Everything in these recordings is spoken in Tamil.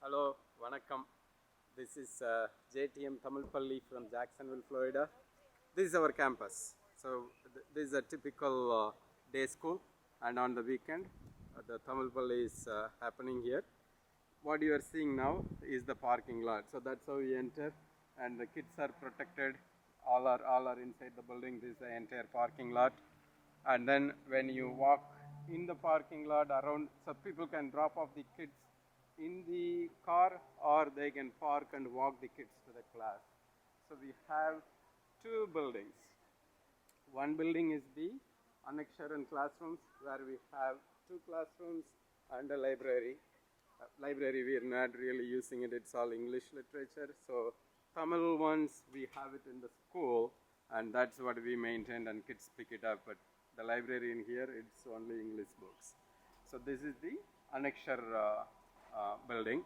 Hello, Vanakkam. This is JTM Tamil Palli from Jacksonville, Florida. This is our campus. So this is a typical day school, and on the weekend, the Tamil Palli is happening here. What you are seeing now is the parking lot. So that's how we enter, and the kids are protected. All are inside the building. This is the entire parking lot, and then when you walk in the parking lot around, so people can drop off the kids in the car, or they can park and walk the kids to the class. So we have two buildings. One building is the Anaksharan classrooms, where we have two classrooms and a library. Library we are not really using it, it's all English literature. So Tamil ones we have it in the school, and that's what we maintain, and kids pick it up. But the library in here, it's only English books. So this is the Anakshar building,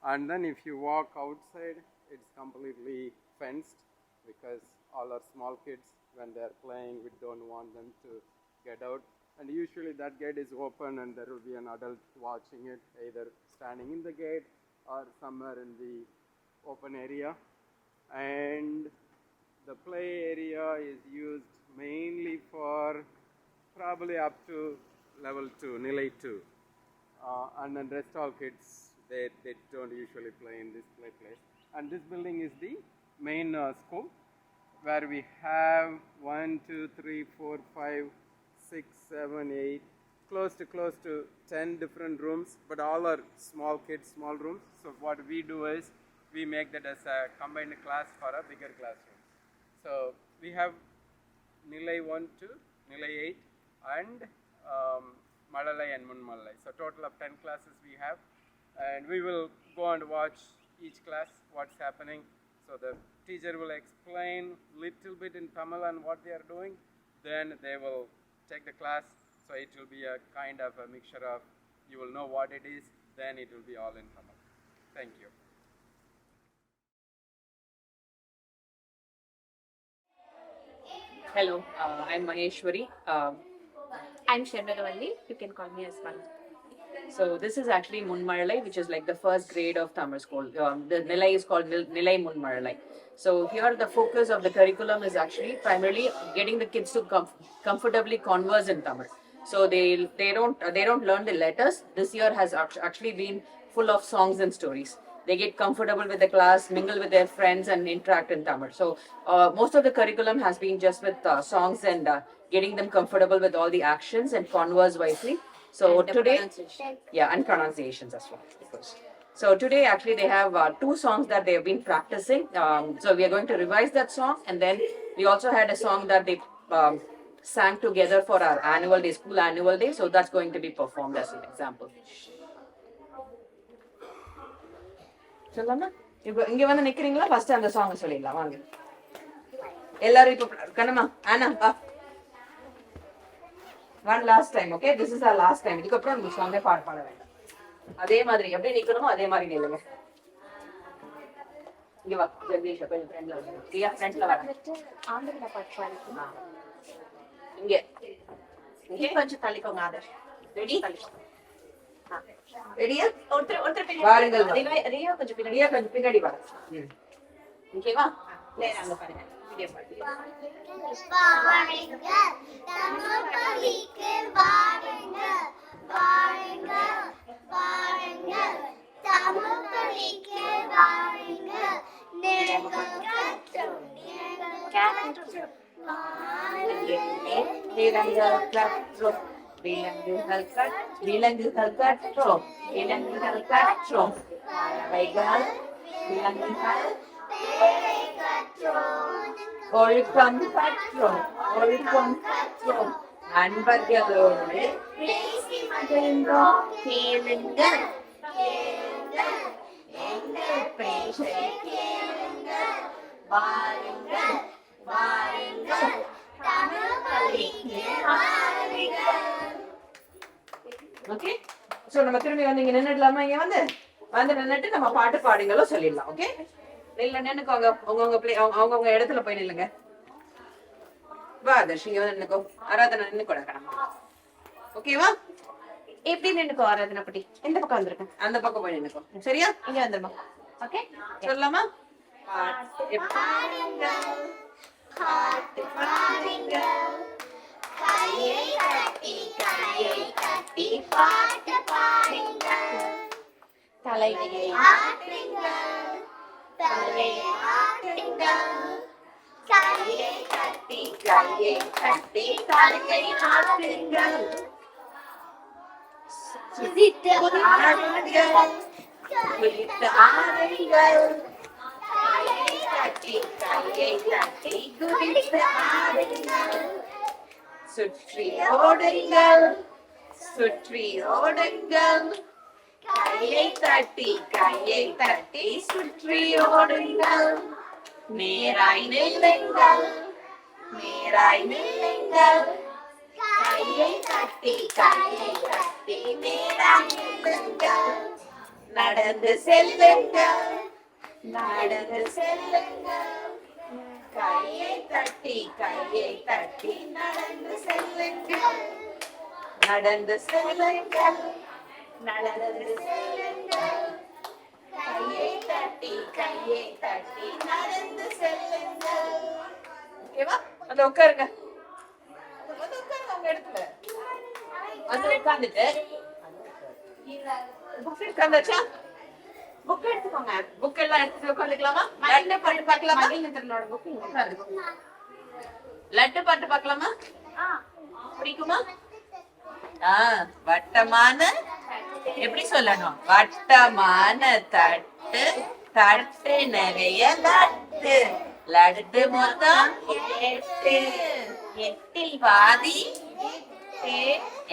and then if you walk outside, it's completely fenced, because all our small kids, when they are playing, we don't want them to get out, and usually that gate is open and there will be an adult watching it, either standing in the gate or somewhere in the open area. And the play area is used mainly for probably up to level 2, Nilai 2. And then rest all kids, they don't usually play in this place. And this building is the main school, where we have 1, 2, 3, 4, 5, 6, 7, 8, close to 10 different rooms, but all are small kids, small rooms. So what we do is we make that as a combined class for a bigger classroom. So we have Nilai 1 to Nilai 8 and Malalai and Munmalai. So total of 10 classes we have, and we will go and watch each class, what's happening. So the teacher will explain little bit in Tamil and what they are doing, then they will take the class. So it will be a kind of a mixture of, you will know what it is, then it will be all in Tamil. Thank you. Hello, I'm Maheshwari. I'm Sharmadavalli. You can call me as well. So this is actually Munmaralai, which is like the first grade of Tamil school. The Nilai is called Nilai Munmaralai. So here the focus of the curriculum is actually primarily getting the kids to comfortably converse in Tamil. So they don't learn the letters. This year has actually been full of songs and stories. They get comfortable with the class, mingle with their friends, and interact in Tamil. So most of the curriculum has been just with songs and getting them comfortable with all the actions and converse wisely. So And the today, pronunciation. yeah, and pronunciations as well, of course. So today, actually, they have two songs that they have been practicing. So we are going to revise that song, and then we also had a song that they sang together for our annual day, school annual day. So that's going to be performed as an example. சொல்லலாமா இப்போ இங்க வந்து நிக்கிறீங்களா ஃபர்ஸ்ட் அந்த சாங் சொல்லிடலாம் வாங்க எல்லாரும் இப்போ கண்ணம்மா ஆனா வா one last time okay this is our last time இதுக்கப்புறம் இந்த சாங்கே பாட வேண்டாம் அதே மாதிரி எப்படி நிக்கணுமோ அதே மாதிரி நில்லுங்க இங்க வா ஜெகதீஷ் கொஞ்சம் ஃப்ரெண்ட்ல வா பிரியா ஃப்ரெண்ட்ல வா ஆந்திரா பாட்டு பாடிக்கலாம். இங்க இங்க கொஞ்சம் தள்ளிக்கோங்க ஆதர். ரெடி தள்ளிக்கோங்க. ரெடியா ஒருத்தர் பின்னாடி வாருங்கள் ரியா கொஞ்சம் பின்னாடி. ரெடியா கொஞ்சம் பின்னாடி வா ஓகேவா நேரா அங்க பாருங்க. வீடியோ பாட்டு. வாருங்க தமிழ் பள்ளிக்கு வாருங்க வாருங்க வாருங்க தமிழ் பள்ளிக்கு வாருங்க நீங்கள் கற்றோம் விலங்குகள் கற்றோம் விலங்குகள் கற்றோம் விலங்குகள் கற்றோம் பறவைகள் விலங்குகள் பேரை கற்றோம் ஒழுக்கம் கற்றோம் ஒழுக்கம் கற்றோம் நண்பர்களோடு பேசி மகிழ்ந்தோம் கேளுங்கள் கேளுங்கள் எங்கள் பேச்சை கேளுங்கள் வாருங்கள் வாருங்கள் தமிழ் பள்ளிக்கு வாருங்கள். ஓகே சோ நம்ம திரும்பி வந்து இங்க நின்னுடலாமா இங்க வந்து நின்னுட்டு நம்ம பாட்டு பாடுங்களோ சொல்லிடலாம் ஓகே இல்ல நின்னுக்கோங்க உங்க இடத்துல போய் நில்லுங்க வா தர்ஷி இங்க வந்து நின்னுக்கோ ஆராதனை நின்னுக்கோட ஓகேவா எப்படி நின்னுக்கோ ஆராதனா குட்டி இந்த பக்கம் வந்துருங்க அந்த பக்கம் போய் நின்னுக்கோ சரியா இங்க வந்துருமா ஓகே சொல்லலாமா கையை தட்டி பாட்டு பாடுங்கள் தலையை ஆட்டுங்கள் தலையை ஆட்டுங்கள் கையை தட்டி தலையை ஆட்டுங்கள் குதித்து ஆடுங்கள் குதித்து ஆடுங்கள் கையை தட்டி குதித்து ஆடுங்கள் சுற்றி ஓடுங்கள் சுற்றி ஓடுங்கள் கையை தட்டி சுற்றி ஓடுங்கள் நேராய் நில்லுங்கள் கையை தட்டி நேராய் நில்லுங்கள் நடந்து செல்லுங்கள் கையை தட்டி நடந்து செல்லுங்கள் கையை தட்டி நடந்து செல்லுங்கள் ஓகேவா அந்த உட்காருங்க வந்து உட்காருங்க உங்க இடத்துல வந்து உட்கார்ந்துட்டு புக் உட்கார்ந்தாச்சா புக் எடுத்துக்கோங்க புக் எல்லாம் எடுத்து உட்காந்துக்கலாமா லட்டு பாட்டு பார்க்கலாமா லட்டு பாட்டு பார்க்கலாமா பிடிக்குமா வட்டமான எப்படி சொல்லணும் வட்டமான தட்டு தட்டு நிறைய லட்டு லட்டு மொத்தம் 8 8 பாதி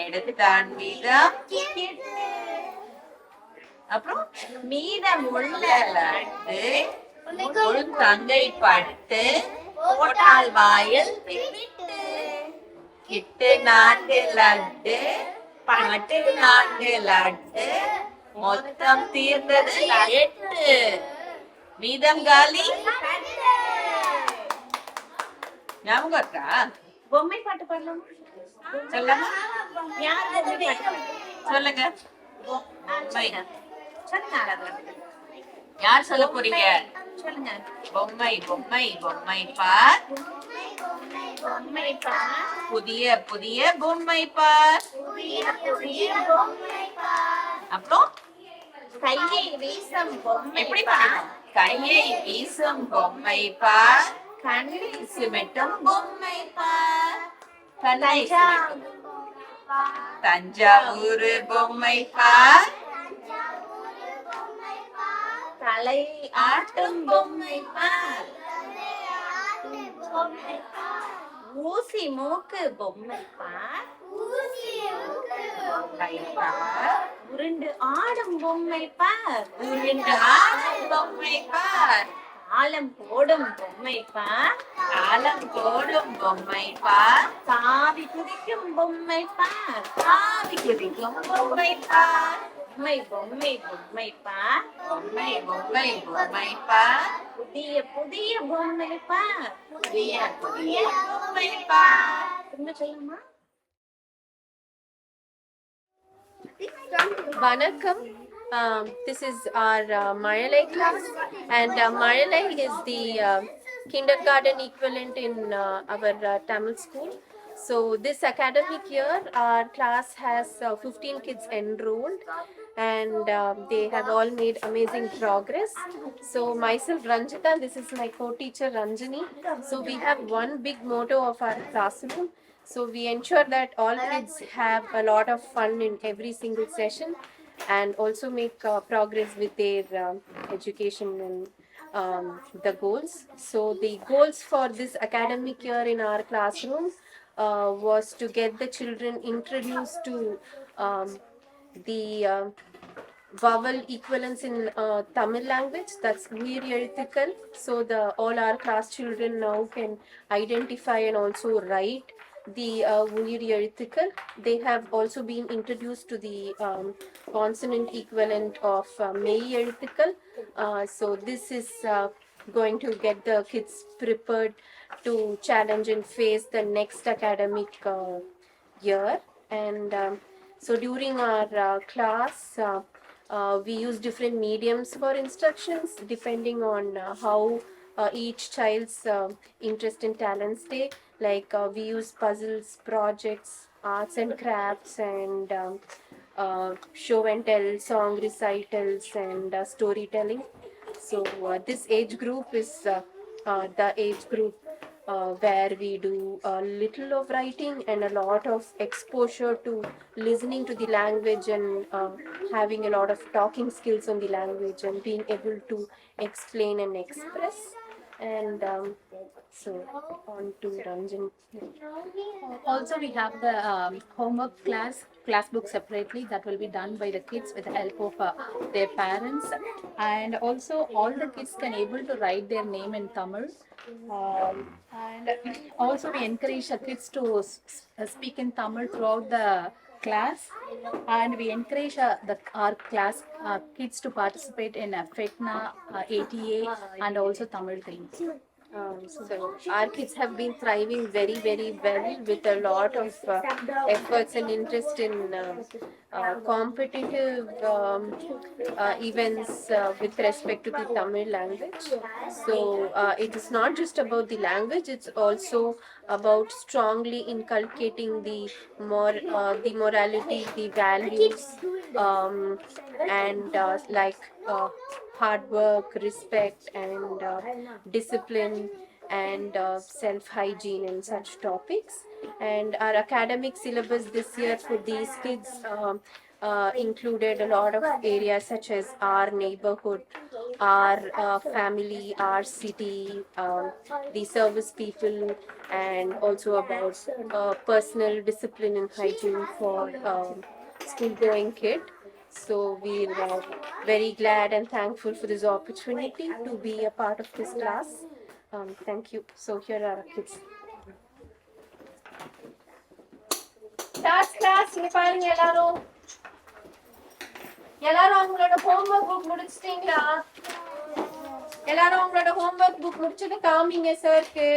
எடுத்துட்டான் மீதம் அப்புறம் மீதம் உள்ள லட்டு உள் தங்கை பட்டு போட்டால் வாயில் கிட்டு 4 லட்டு பட்டு 4 லட்டு மொத்தம் தீர்ந்தது 8 மீதம் காலி ஞாபகம் இருக்கா பொம்மை பாட்டு பாடலாமா சொல்லமா யார் பொம்மை பாட்டு சொல்லுங்க சொல்லுங்க ஆராதனா யார் சொல்ல போறீங்க சொல்லுங்க பொம்மை பொம்மை பொம்மை பார் பொம்மை பார் புதிய புதிய பொம்மை பார் அப்புறம் கையை வீசும் பொம்மை எப்படி பண்ணணும் கையை வீசும் பொம்மை பார் கண்ணை சிமிட்டும் பொம்மை பார் கண்ணை சிமிட்டும் தஞ்சாவூர் பொம்மை பார் தலை ஆட்டும் பொம்மை பார் ஊசி மூக்கு பொம்மை பார் கை பார் உருண்டு ஆடும் பொம்மை பார் உருண்டு ஆடும் பொம்மை பார் தாளம் போடும் பொம்மை பார் காலம் போடும் பொம்மை பார் தாவி குதிக்கும் பொம்மை பார் ஆவி குதிக்கும் பொம்மை பார் பொம்மை பொம்மை பொம்மை பார் பொம்மை பொம்மை பொம்மை பார் புதிய புதிய பொம்மை பார் புதிய புதிய பொம்மை பார் திரும்ப சொல்லுமா Vanakkam. This is our Mayalai class, and Mayalai is the kindergarten equivalent in our Tamil school. So this academic year, our class has 15 kids enrolled, and they have all made amazing progress. So myself, Ranjita, this is my co-teacher Ranjani. So we have one big motto of our classroom. So we ensure that all kids have a lot of fun in every single session, and also make progress with their education and the goals. So the goals for this academic year in our classroom was to get the children introduced to the vowel equivalents in Tamil language, that's Uyir Ezhuthukal. So all our class children now can identify and also write the Uyir Ezhuthukal. They have also been introduced to the consonant equivalent of Mei Ezhuthukal. So this is going to get the kids prepared to challenge and face the next academic year. And So during our class, we use different mediums for instructions depending on how each child's interest and talents stay. Like we use puzzles, projects, arts and crafts, and show and tell, song recitals, and storytelling. So this age group is the age group where we do a little of writing and a lot of exposure to listening to the language, and having a lot of talking skills on the language and being able to explain and express. And so on to Ranjan. Also, we have the homework class book separately that will be done by the kids with the help of their parents, and also all the kids can able to write their name in Tamil. And also we encourage the kids to speak in Tamil throughout the class, and we encourage our class kids to participate in FECNA, ATA, and also Tamil things. So our kids have been thriving very, very well with a lot of efforts and interest in competitive events with respect to the Tamil language. So it is not just about the language; it's also about strongly inculcating the morality, the values, and hard work, respect, and discipline, and self-hygiene, and such topics. And our academic syllabus this year for these kids included a lot of areas such as our neighborhood, our family, our city, the service people, and also about personal discipline and hygiene for school-going kid. So we're very glad and thankful for this opportunity to be a part of this class. Thank you. So here are our kids. Class, இங்க பாருங்க எல்லாரும். எல்லாரும் அவங்களோட homework book முடிச்சிட்டீங்களா? எல்லாரும் அவங்களோட homework book முடிச்சது காமிங்க சார்க்கு.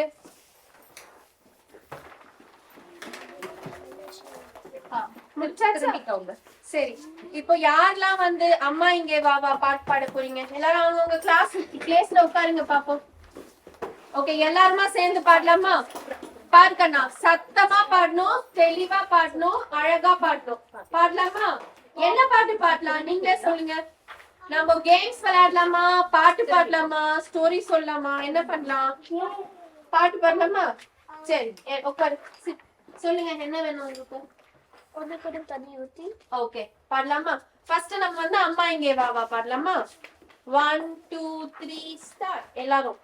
முடிச்சாச்சா? சரி, இப்போ யாரெல்லாம் வந்து அம்மா இங்கே வா வா பாட்டு பாட போறீங்க? எல்லாரும் அவங்க கிளாஸ் பிளேஸ்ல உட்காருங்க பாப்போம். ஓகே, எல்லாருமா சேர்ந்து பாடலாமா? பாருக்கண்ணா, சத்தமா பாடணும், தெளிவா பாடணும், அழகா பாடணும். பாடலாமா? என்ன பாட்டு பாடலாம் நீங்களே சொல்லுங்க. நம்ம கேம்ஸ் விளையாடலாமா, பாட்டு பாடலாமா, ஸ்டோரி சொல்லலாமா, என்ன பண்ணலாம்? பாட்டு பாடலாமா? சரி, உட்காரு. சொல்லுங்க, என்ன வேணும் உங்களுக்கு? ஒன்று கூட தண்ணி ஊற்றி. ஓகே, பாடலாமா? ஃபர்ஸ்ட் நம்ம வந்து அம்மா இங்கே வா வா பாடலாமா? 1 2 3 ஸ்டார்ட். எல்லாரும்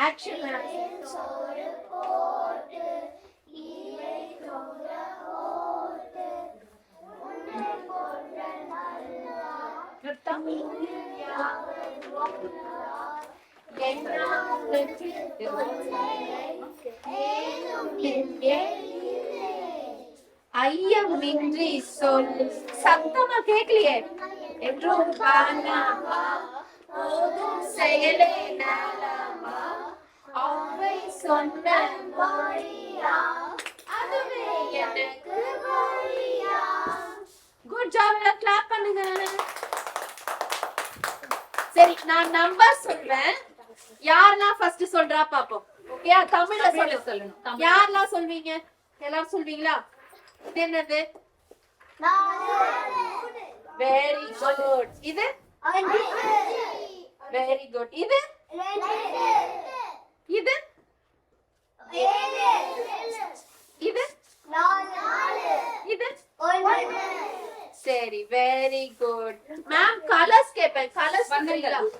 ஆக்ஷன். ஐயமின்றி சொல். சத்தமா கேட்கலையே. என்றும் காணாமா போதும் செயலே நலமா அவை சொன்ன மொழியா அதுவே எனக்கு வழியா. குட் ஜாப், கிளாப் பண்ணுங்க. சரி, நான் நம்பர் சொல்றேன், யாரெல்லாம் ஃபர்ஸ்ட் சொல்றா பாப்போம். ஓகே, தமிழ்ல சொல்லணும். யாரெல்லாம் சொல்வீங்க? எல்லாரும் சொல்வீங்களா? இது என்னது? Very good. இது வெரி குட். இது இது இது இது சரி, வெரி குட். மேம் கலர்ஸ் கேட்பேன். கலர்ஸ்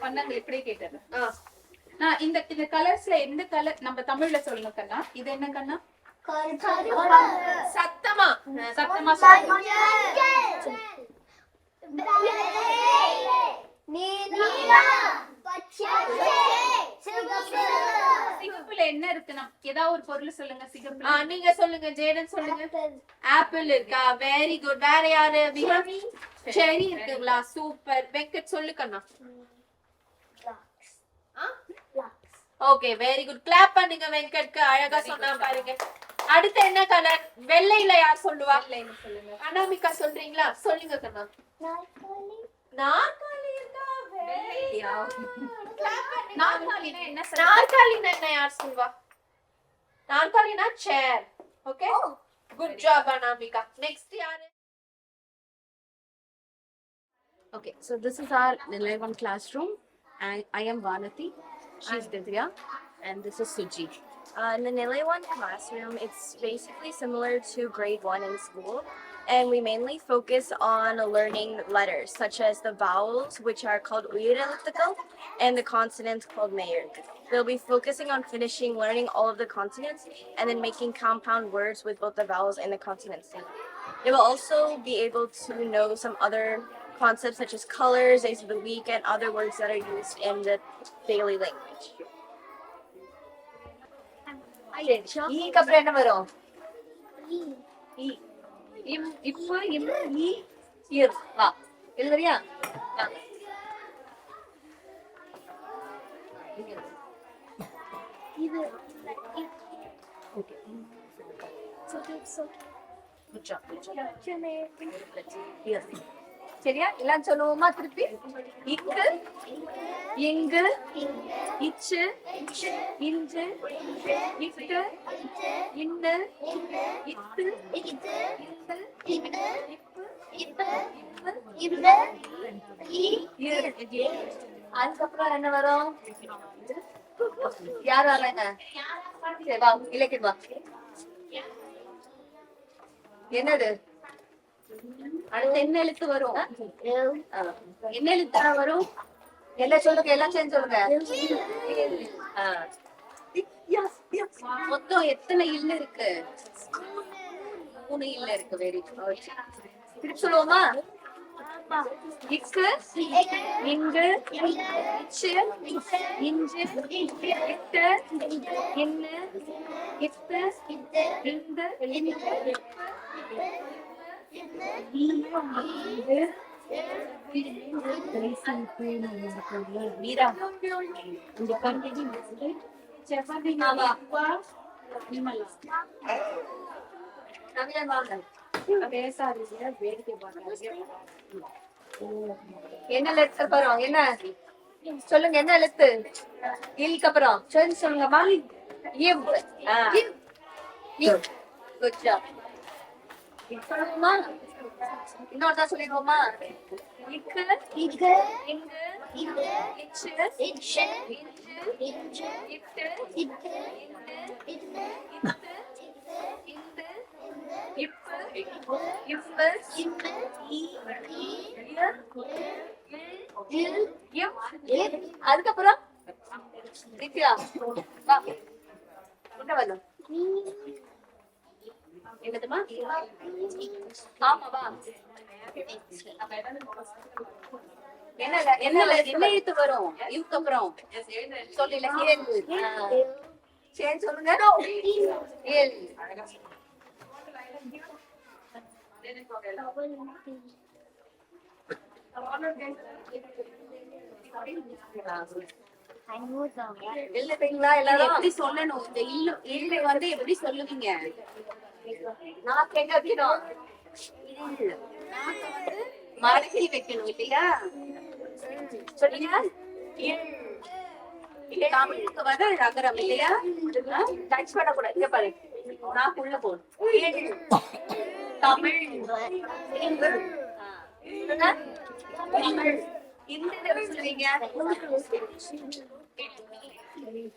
பண்ணங்க இப்படி கேட்டது. நான் இந்த கலர்ஸ்ல எந்த கலர் நம்ம தமிழ்ல சொல்லுங்க கண்ணா. இது என்ன கண்ணா? சத்தமா சத்தமா சிகப்புல என்ன இருக்கு? ஏதாவது ஒரு பொருள் சொல்லுங்க. சிகப்புல நீங்க சொல்லுங்க. ஜேடன் சொல்லுங்க. ஆப்பிள் இருக்கா? Very good. வேற யாரு? செரி இருக்குங்களா? சூப்பர். வெங்கட் சொல்லுக்கண்ணா. ஓகே வெரி குட் கிளாப் பண்ணுங்க வெங்கட்க்கு அழகா சொன்னா பாருங்க அடுத்து என்ன கலர் வெள்ளையில யார் சொல்லுவா அனாமிகா சொல்றீங்களா சொல்லுங்க கண்ணா நாற்காலி இருக்கா வெள்ளையா நாற்காலினா என்ன யார் சொல்லுவா நாற்காலினா chair okay good job Anamika next யாரு Okay, so this is our Nilay 1 classroom. I am Vanati, she's Divya, and this is Suji. In the Nilay 1 classroom, it's basically similar to grade 1 in school, and we mainly focus on learning letters, such as the vowels, which are called uyerelitical, and the consonants called mayeritical. We'll be focusing on finishing learning all of the consonants and then making compound words with both the vowels and the consonants. They will also be able to know some other concepts such as colors, days of the week, and other words that are used in the daily language. ஈக்கு அப்புறம் என்ன வரும் இப்போ இர் வா எழுதுறியா சரியா எல்லாம் சொல்லுவோமா திருப்பி இக்கு இங்கு இச்சு இன்று இக்கு இன்னு இத்து இந்து இப்பு அதுக்கப்புறம் என்ன வரும் யார் வர்றாங்க சரி வா இலக்கியம் வா என்னது அடுத்து என்ன எழுத்து வரும் என்ன எழுத்து வரும் எல்லாம் சொல்லுங்க எல்லாம் சேர்ந்து சொல்லுங்க மொத்தம் எத்தனை இல்ல இருக்கு 3 இல்ல இருக்கு வெரி திருப்பி சொல்லுவோமா இக்கு இங்கு இச்சு இஞ்சு இட்டு இன்னு இத்து இந்து மீரா என்ன எழுத்து அப்புறம் என்ன சொல்லுங்க என்ன எழுத்து இல்க்கு அப்புறம் சொல்லுங்கம்மா இவ் குட் ஜாப் சொல்லுமா இன்னொருதா சொல்லிடுவோமா இக்கு இங்கு இச்சு இஞ்சு இட்டு இந்து இப்பு அதுக்கப்புறம் நித்யா வா என்ன வரும் என்னதுமா ஆமா வா என்ன எழுத்து வரும் இதுக்கு அப்புறம் சொல்லல சரி சொல்லுங்க எழுதுறீங்களா எல்லாரும் எப்படி சொல்லணும் இந்த இல்லு வந்து எப்படி சொல்லுவீங்க நான் எங்க வைக்கணும் மடக்கி வைக்கணும் இல்லையா சொல்லுங்க தமிழுக்கு வந்து நகரம் இல்லையா டச் பண்ணக்கூடாது இங்க பாரு நான் உள்ள போகணும் தமிழ் இந்த சொல்லுவீங்க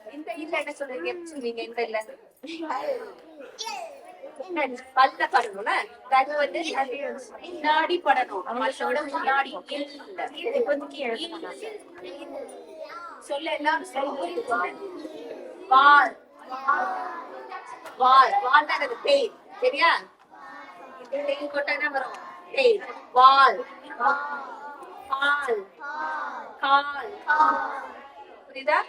இந்த இல்ல என்ன சொல்லுவீங்க எப்படி சொல்லுவீங்க இந்த இல்ல பல்ல படணும்னா அது வந்து முன்னாடி படணும் பல்லோட முன்னாடி சொல்ல எல்லாரும் சொல்லுங்க வால் வால் வால் தான் அது பேய் சரியா தேய் போட்டா என்ன வரும் தேய் வால் கால் கால் புரியுதா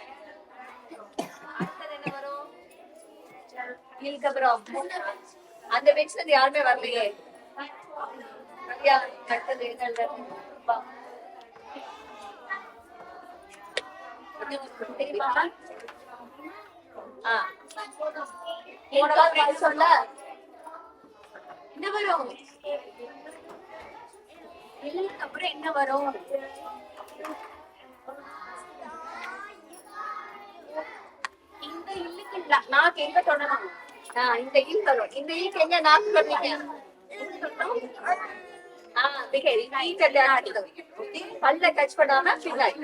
அடுத்தது என்ன வரும் இல்க்கு அப்புறம் அந்த பெஞ்ச்ல இருந்து யாருமே வரலையே அடுத்தது தெரியுமா சொல்ல என்ன வரும்? இல்லைக்கு அப்புறம் என்ன வரும்? இந்த இல்லுக்கு நாக்கு எங்க தொடணும்? இந்த இல் வரும். இந்த இல்க்கு எங்க நாக்கு தொடீங்க? பல்ல டச் பண்ணாம பின்னாடி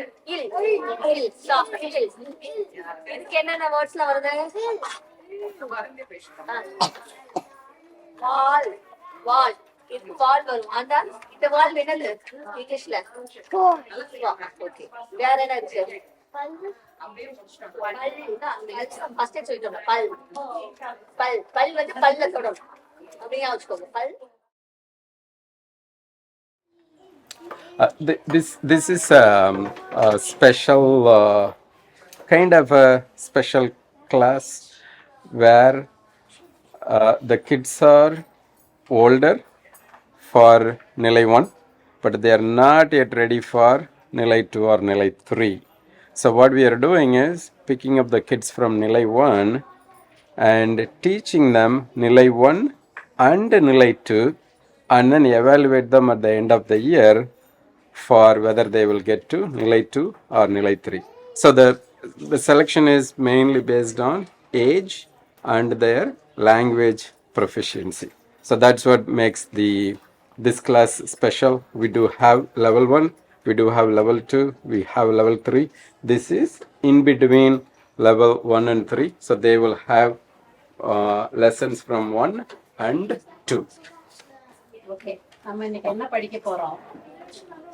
இதுக்கு என்னென்ன வேர்ட்ஸ்ல வருது? வால் வால் இதுக்கு வால் வரும். அந்த இந்த வால் என்னது இங்கிலீஷ்ல? ஓகே. வேற என்ன இருக்கு? ஃபர்ஸ்ட் சொல்லிட்டோம். பல் பல் பல் வந்து பல்ல தொடரும். அப்படியே வச்சுக்கோங்க. பல். This is a special kind of a special class where the kids are older for Nilai 1, but they are not yet ready for Nilai 2 or Nilai 3. So what we are doing is picking up the kids from Nilai 1 and teaching them Nilai 1 and Nilai 2, and then evaluate them at the end of the year for whether they will get to Nilai 2 or Nilai 3. So the selection is mainly based on age and their language proficiency. So that's what makes this class special. We do have level 1, we do have level 2, we have level 3. This is in between level 1 and 3. So they will have lessons from 1 and 2. Okay, நம்ம இன்னைக்கு என்ன படிக்க போறோம்?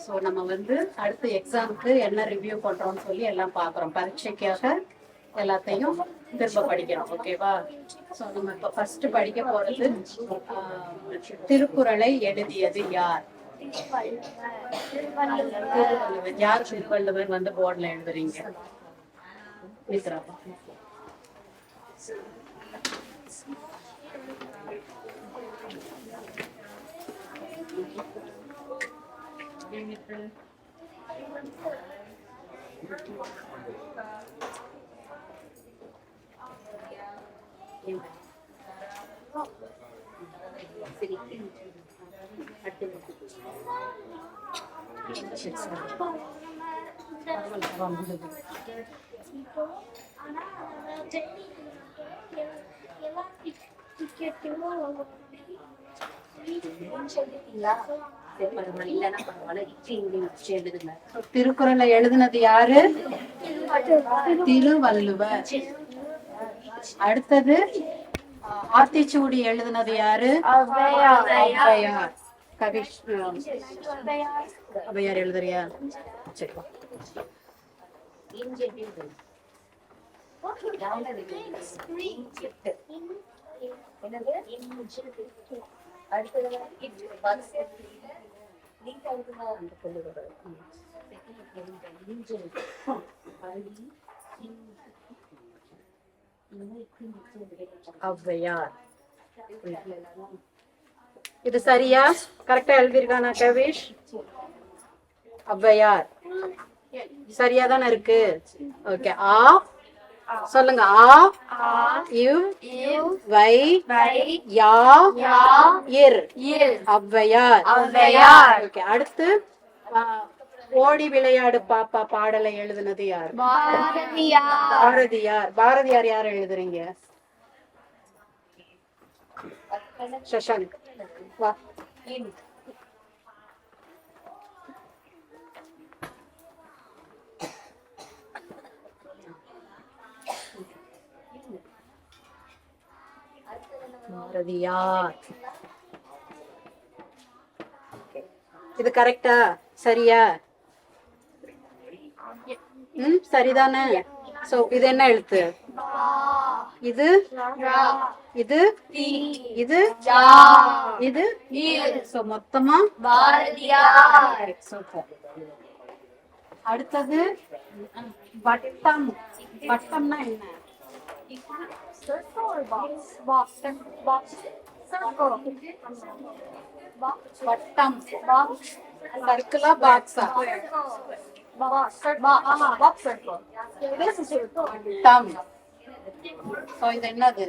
ஸோ நம்ம வந்து அடுத்த எக்ஸாமுக்கு என்ன ரிவ்யூ பண்றோம்னு சொல்லி எல்லாம் பார்க்குறோம். பரீட்சைக்காக எல்லாத்தையும் திரும்ப படிக்கிறோம். ஓகேவா? ஸோ நம்ம இப்போ ஃபர்ஸ்ட் படிக்க போறது திருக்குறளை எழுதியது யார்? திருவள்ளுவர். யார் திருவள்ளுவர் வந்து போர்டில் எழுதுறீங்க? மித்ரா. திருக்குறளை எழுதினது யாரு? திருவள்ளுவர். அடுத்தது ஆத்திச்சூடி எழுதினது யாரு? ஔவையார். கவிஷ் ஔவையார் எழுதுறியா? சரி. ஔவையார். இது சரியா? கரெக்டா எழுதிருக்கானா கவிஷ்? ஔவையார் சரியா தானே இருக்கு? ஓகே. ஆ சொல்லுங்க. ஆ இவ் வை யா இர். ஔவையார். ஓகே. அடுத்து ஓடி விளையாடு பாப்பா பாடலை எழுதினது யார்? பாரதியார். பாரதியார் யார் எழுதுறீங்க? சஷாங்க் வா. பாரதியார். இது கரெக்டா? சரியா? சரிதானே? சோ இது என்ன எழுத்து? இது இது இது இது. சோ மொத்தமா பாரதியார். சூப்பர். அடுத்தது வட்டம். வட்டம்னா என்ன? வட்டம். சர்க்கிளா பாக்ஸா? வட்டம். ஸோ இது என்னது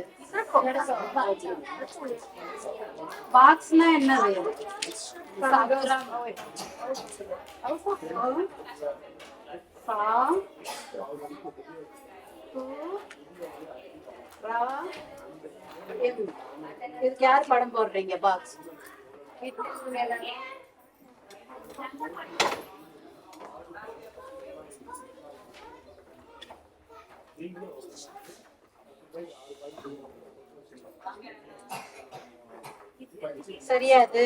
பாக்ஸ்னா என்னது இதுக்கு யார் படம் போடுறீங்க பாக்ஸ் சரியா அது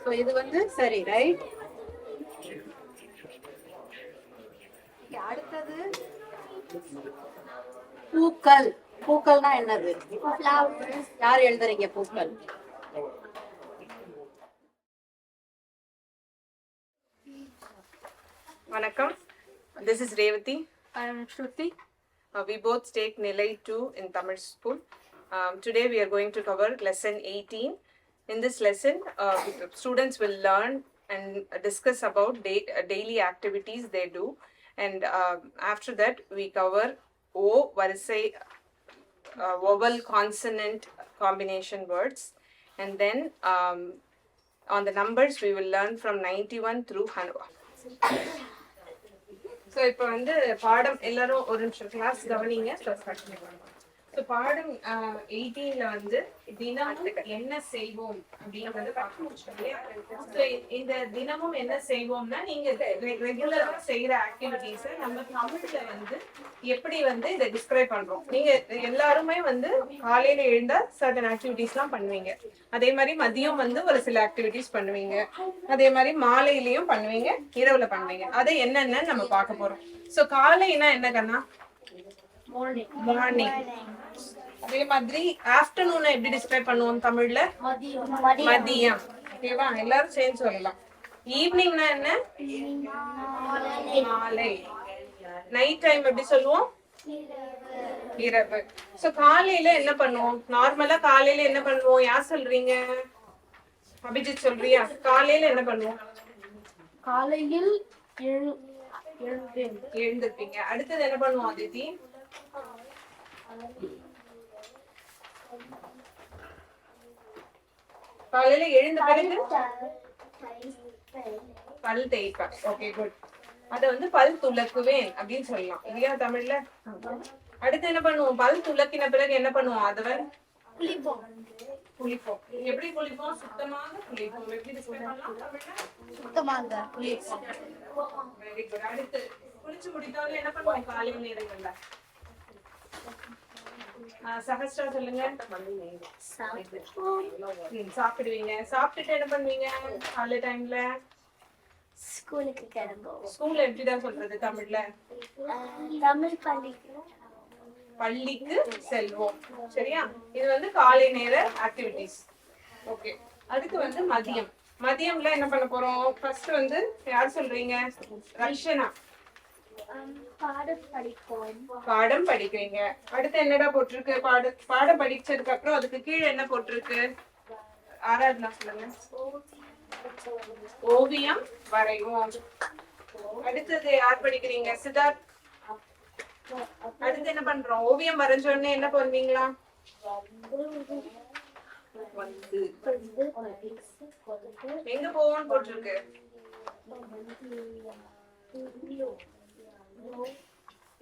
So, இது வந்து சரி ரைட் அடுத்தது பூக்கள் பூக்கள்னா என்னது யார் எழுதுறீங்க பூக்கள் Vanakkam, this is Revati. I am Shruti. We both take Nilai 2 in Tamil school. Today we are going to cover lesson 18. In this lesson, students will learn and discuss about daily activities they do. And after that, we cover O, varisai, vowel consonant combination words. And then on the numbers, we will learn from 91 through 100. So இப்போ வந்து பாடம் எல்லாரும் ஒரு நிமிஷம் கிளாஸ் கவனிங்க. ஸோ பாடம் 18ல வந்து தினமும் என்ன செய்வோம் அப்படிங்கறத பார்க்கணும். ஸோ இந்த தினமும் என்ன செய்வோம்னா நீங்க ரெகுலரா செய்யற ஆக்டிவிட்டிஸை நம்ம தமிழ்ல வந்து எப்படி வந்து இதை டிஸ்கிரைப் பண்றோம். நீங்க எல்லாருமே வந்து காலையில எழுந்தா சர்டன் ஆக்டிவிட்டிஸ்லாம் பண்ணுவீங்க. அதே மாதிரி மதியம் வந்து ஒரு சில ஆக்டிவிட்டிஸ் பண்ணுவீங்க. அதே மாதிரி மாலையிலயும் பண்ணுவீங்க, இரவுல பண்ணுவீங்க. அதை என்னென்னு நம்ம பார்க்க போறோம். ஸோ காலைனா என்ன கண்ணா? மார்னிங். அதே மாதிரி ஆஃப்டர்நூனை எப்படி டிஸ்கிரைப் பண்ணுவோம் தமிழ்ல? மதியம். ஓகேவா? எல்லாரும் சேர்ந்து சொல்லலாம். ஈவினிங்னா என்ன? மாலை. நைட் டைம் எப்படி சொல்லுவோம்? இரவு. சோ காலையில என்ன பண்ணுவோம்? நார்மலா காலையில என்ன பண்ணுவோம்? யார் சொல்றீங்க? அபிஜித் சொல்றியா? காலையில என்ன பண்ணுவோம்? காலையில் எழுந்திருப்பீங்க. அடுத்தது என்ன பண்ணுவோம் அதிதி? காலையில எழுந்த பிறகு பல் தேய்ப்பேன். Okay good. அத வந்து பல் துலக்குவேன் அப்படின்னு சொல்லலாம் இல்லையா தமிழ்ல? அடுத்து என்ன பண்ணுவோம்? பல் துலக்கின பிறகு என்ன பண்ணுவோம்? அத குளிப்போம். எப்படி குளிப்போம்? சுத்தமாக குளிப்போம். எப்படி டிஸ்கிரைப் பண்ணலாம் தமிழ்ல? சுத்தமாக குளிப்போம். Very good. அடுத்து குளிச்சு முடித்தவங்க என்ன பண்ணுவோம் காலை நேரங்கள்ல? சஹஸ்ரா சொல்லுங்க. சாப்பிடுவீங்க. சாப்பிட்டுட்டு என்ன பண்ணுவீங்க காலை டைம்ல? ஸ்கூலுக்கு கிளம்புவோம். ஸ்கூல்ல எப்படிதான் சொல்றது தமிழ்ல? தமிழ் பள்ளிக்கு செல்வோம். சரியா? இது வந்து காலை நேர ஆக்டிவிட்டிஸ். ஓகே. அடுத்து வந்து மதியம். மதியம்ல என்ன பண்ண போறோம்? ஃபர்ஸ்ட் வந்து யார் சொல்றீங்க? ரக்ஷனா. பாடம் படிக்கிறீங்க. அடுத்து என்னடா போட்டிருக்கு? பாடம் படிச்சதுக்கு அப்புறம் அதுக்கு கீழே என்ன போட்டிருக்கு? ஆராதனா சொல்லுங்க. ஓவியம் வரைவோம். அடுத்தது யார் படிக்கிறீங்க? சித்தார்த். அடுத்து என்ன பண்றோம்? ஓவியம் வரைஞ்ச உடனே என்ன பண்ணுவீங்களா? எங்க போவோம்னு போட்டிருக்கு?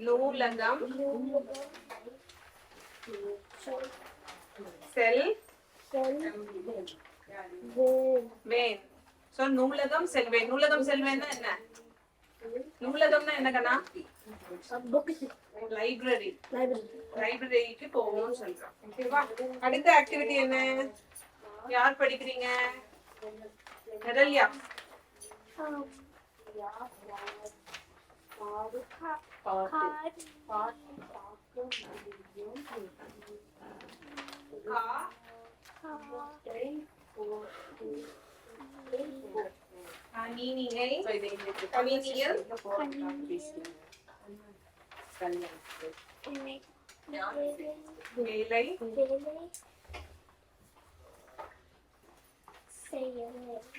நூலகம் வேன். சோ நூலகம் செல்வேன். நூலகம் செல்வேன்னா என்ன? நூலகம்னா என்ன கண்ணா? லைப்ரரி. லைப்ரரிக்கு போவோம்னு சொல்றோம். ஓகேவா? அடுத்த ஆக்டிவிட்டி என்ன? யார் படிக்கிறீங்க? நெரல்யா.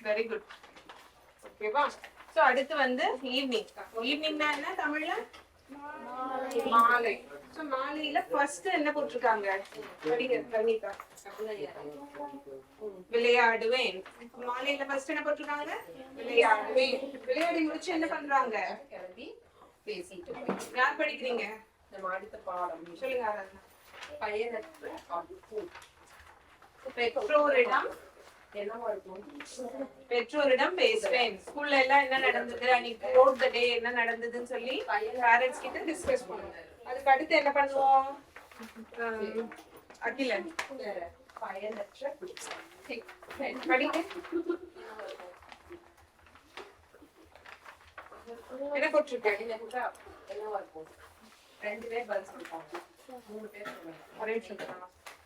Very good. ஓகேவா? சோ அடுத்து வந்து ஈவினிங். ஈவினிங்னா என்ன தமிழ்ல? மாலை. So மாலையில ஃபர்ஸ்ட் என்ன போட்டிருக்காங்க? படிங்க கவிதா. விளையாடுவேன். மாலையில ஃபர்ஸ்ட் என்ன போட்டிருக்காங்க? விளையாடுவேன். விளையாடி முடிச்சு என்ன பண்றாங்க? யார் படிக்கிறீங்க? அடுத்த பாடம் சொல்லுங்க ஆராதனா. பயனற்ற பெற்றோரிடம் என்னவா இருக்கும்? பெற்றோரிடம் பேசுவேன். ஸ்கூல்ல எல்லாம் என்ன நடந்தது, அன்னைக்கு ரோட் த டே என்ன நடந்ததுன்னு சொல்லி பேரண்ட்ஸ் கிட்ட டிஸ்கஸ் பண்ணுவோம். அதுக்கு அடுத்து என்ன பண்ணுவோம்? அகிலன் பயனற்ற படிங்க. என்ன போட்டிருக்கேன்? என்னவா இருக்கும்? 2 பேர் பதில் சொல்றாங்க, 3 பேர் சொல்றாங்க. ஒரே நிமிஷம் இருங்க.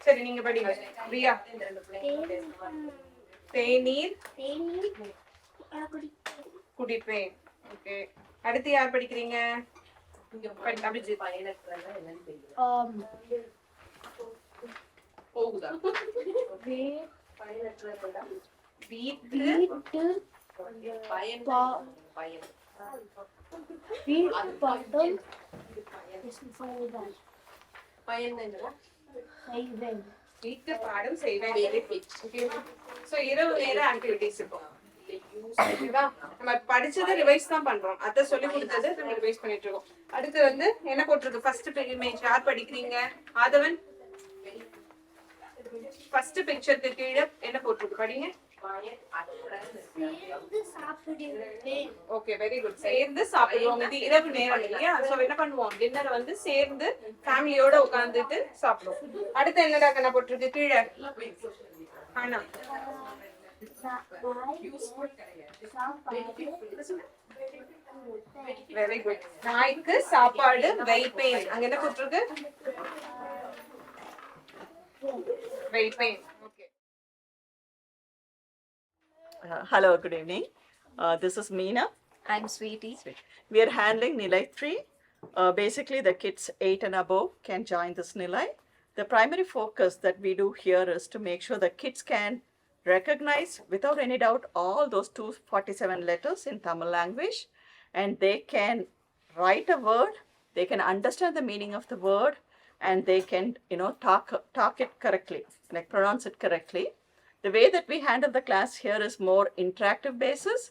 சரி நீங்க படிங்க. பிரியா. தேநீர் குடிப்பேன். ஓகே. அடுத்து யார் படிக்கிறீங்க? அபிஜித். பயனற்றதா என்னன்னு தெரியல. போகுதா? பயனற்றதா வீட்டு பயன் பயன் பயன் என்னடா? வீட்டு பாடம் செய்வேன். சோ இரவு நேர ஆக்டிவிட்டிஸ் இருக்கும். ஓகேவா? நம்ம படிச்சதை ரிவைஸ் தான் பண்றோம். அத சொல்லி கொடுத்ததை நம்ம ரிவைஸ் பண்ணிட்டு இருக்கோம். அடுத்து வந்து என்ன போட்டிருக்கு? ஃபர்ஸ்ட் இமேஜ் யார் படிக்கிறீங்க? ஆதவன். ஃபர்ஸ்ட் பிக்சருக்கு கீழே என்ன போட்டிருக்கு? படிங்க. Okay, very good. சேர்ந்து சாப்பிடுவோம். இது இரவு நேரம் இல்லையா? சோ என்ன பண்ணுவோம்? டின்னர் வந்து சேர்ந்து ஃபேமிலியோட உட்கார்ந்துட்டு சாப்பிடுவோம். அடுத்து என்னடா கண்ணா போட்டிருக்கு கீழே? ஆனா வெரி குட். நாய்க்கு சாப்பாடு வைப்பேன். அங்க என்ன போட்டிருக்கு? வைப்பேன். Okay. Hello, good evening. This is Meena. I'm Sweetie. We are handling Nilai 3. Basically, the kids 8 and above can join this Nilai. The primary focus that we do here is to make sure the kids can recognize without any doubt all those 247 letters in Tamil language, and they can write a word, they can understand the meaning of the word, and they can talk it correctly, like pronounce it correctly. The way that we handle the class here is more interactive basis.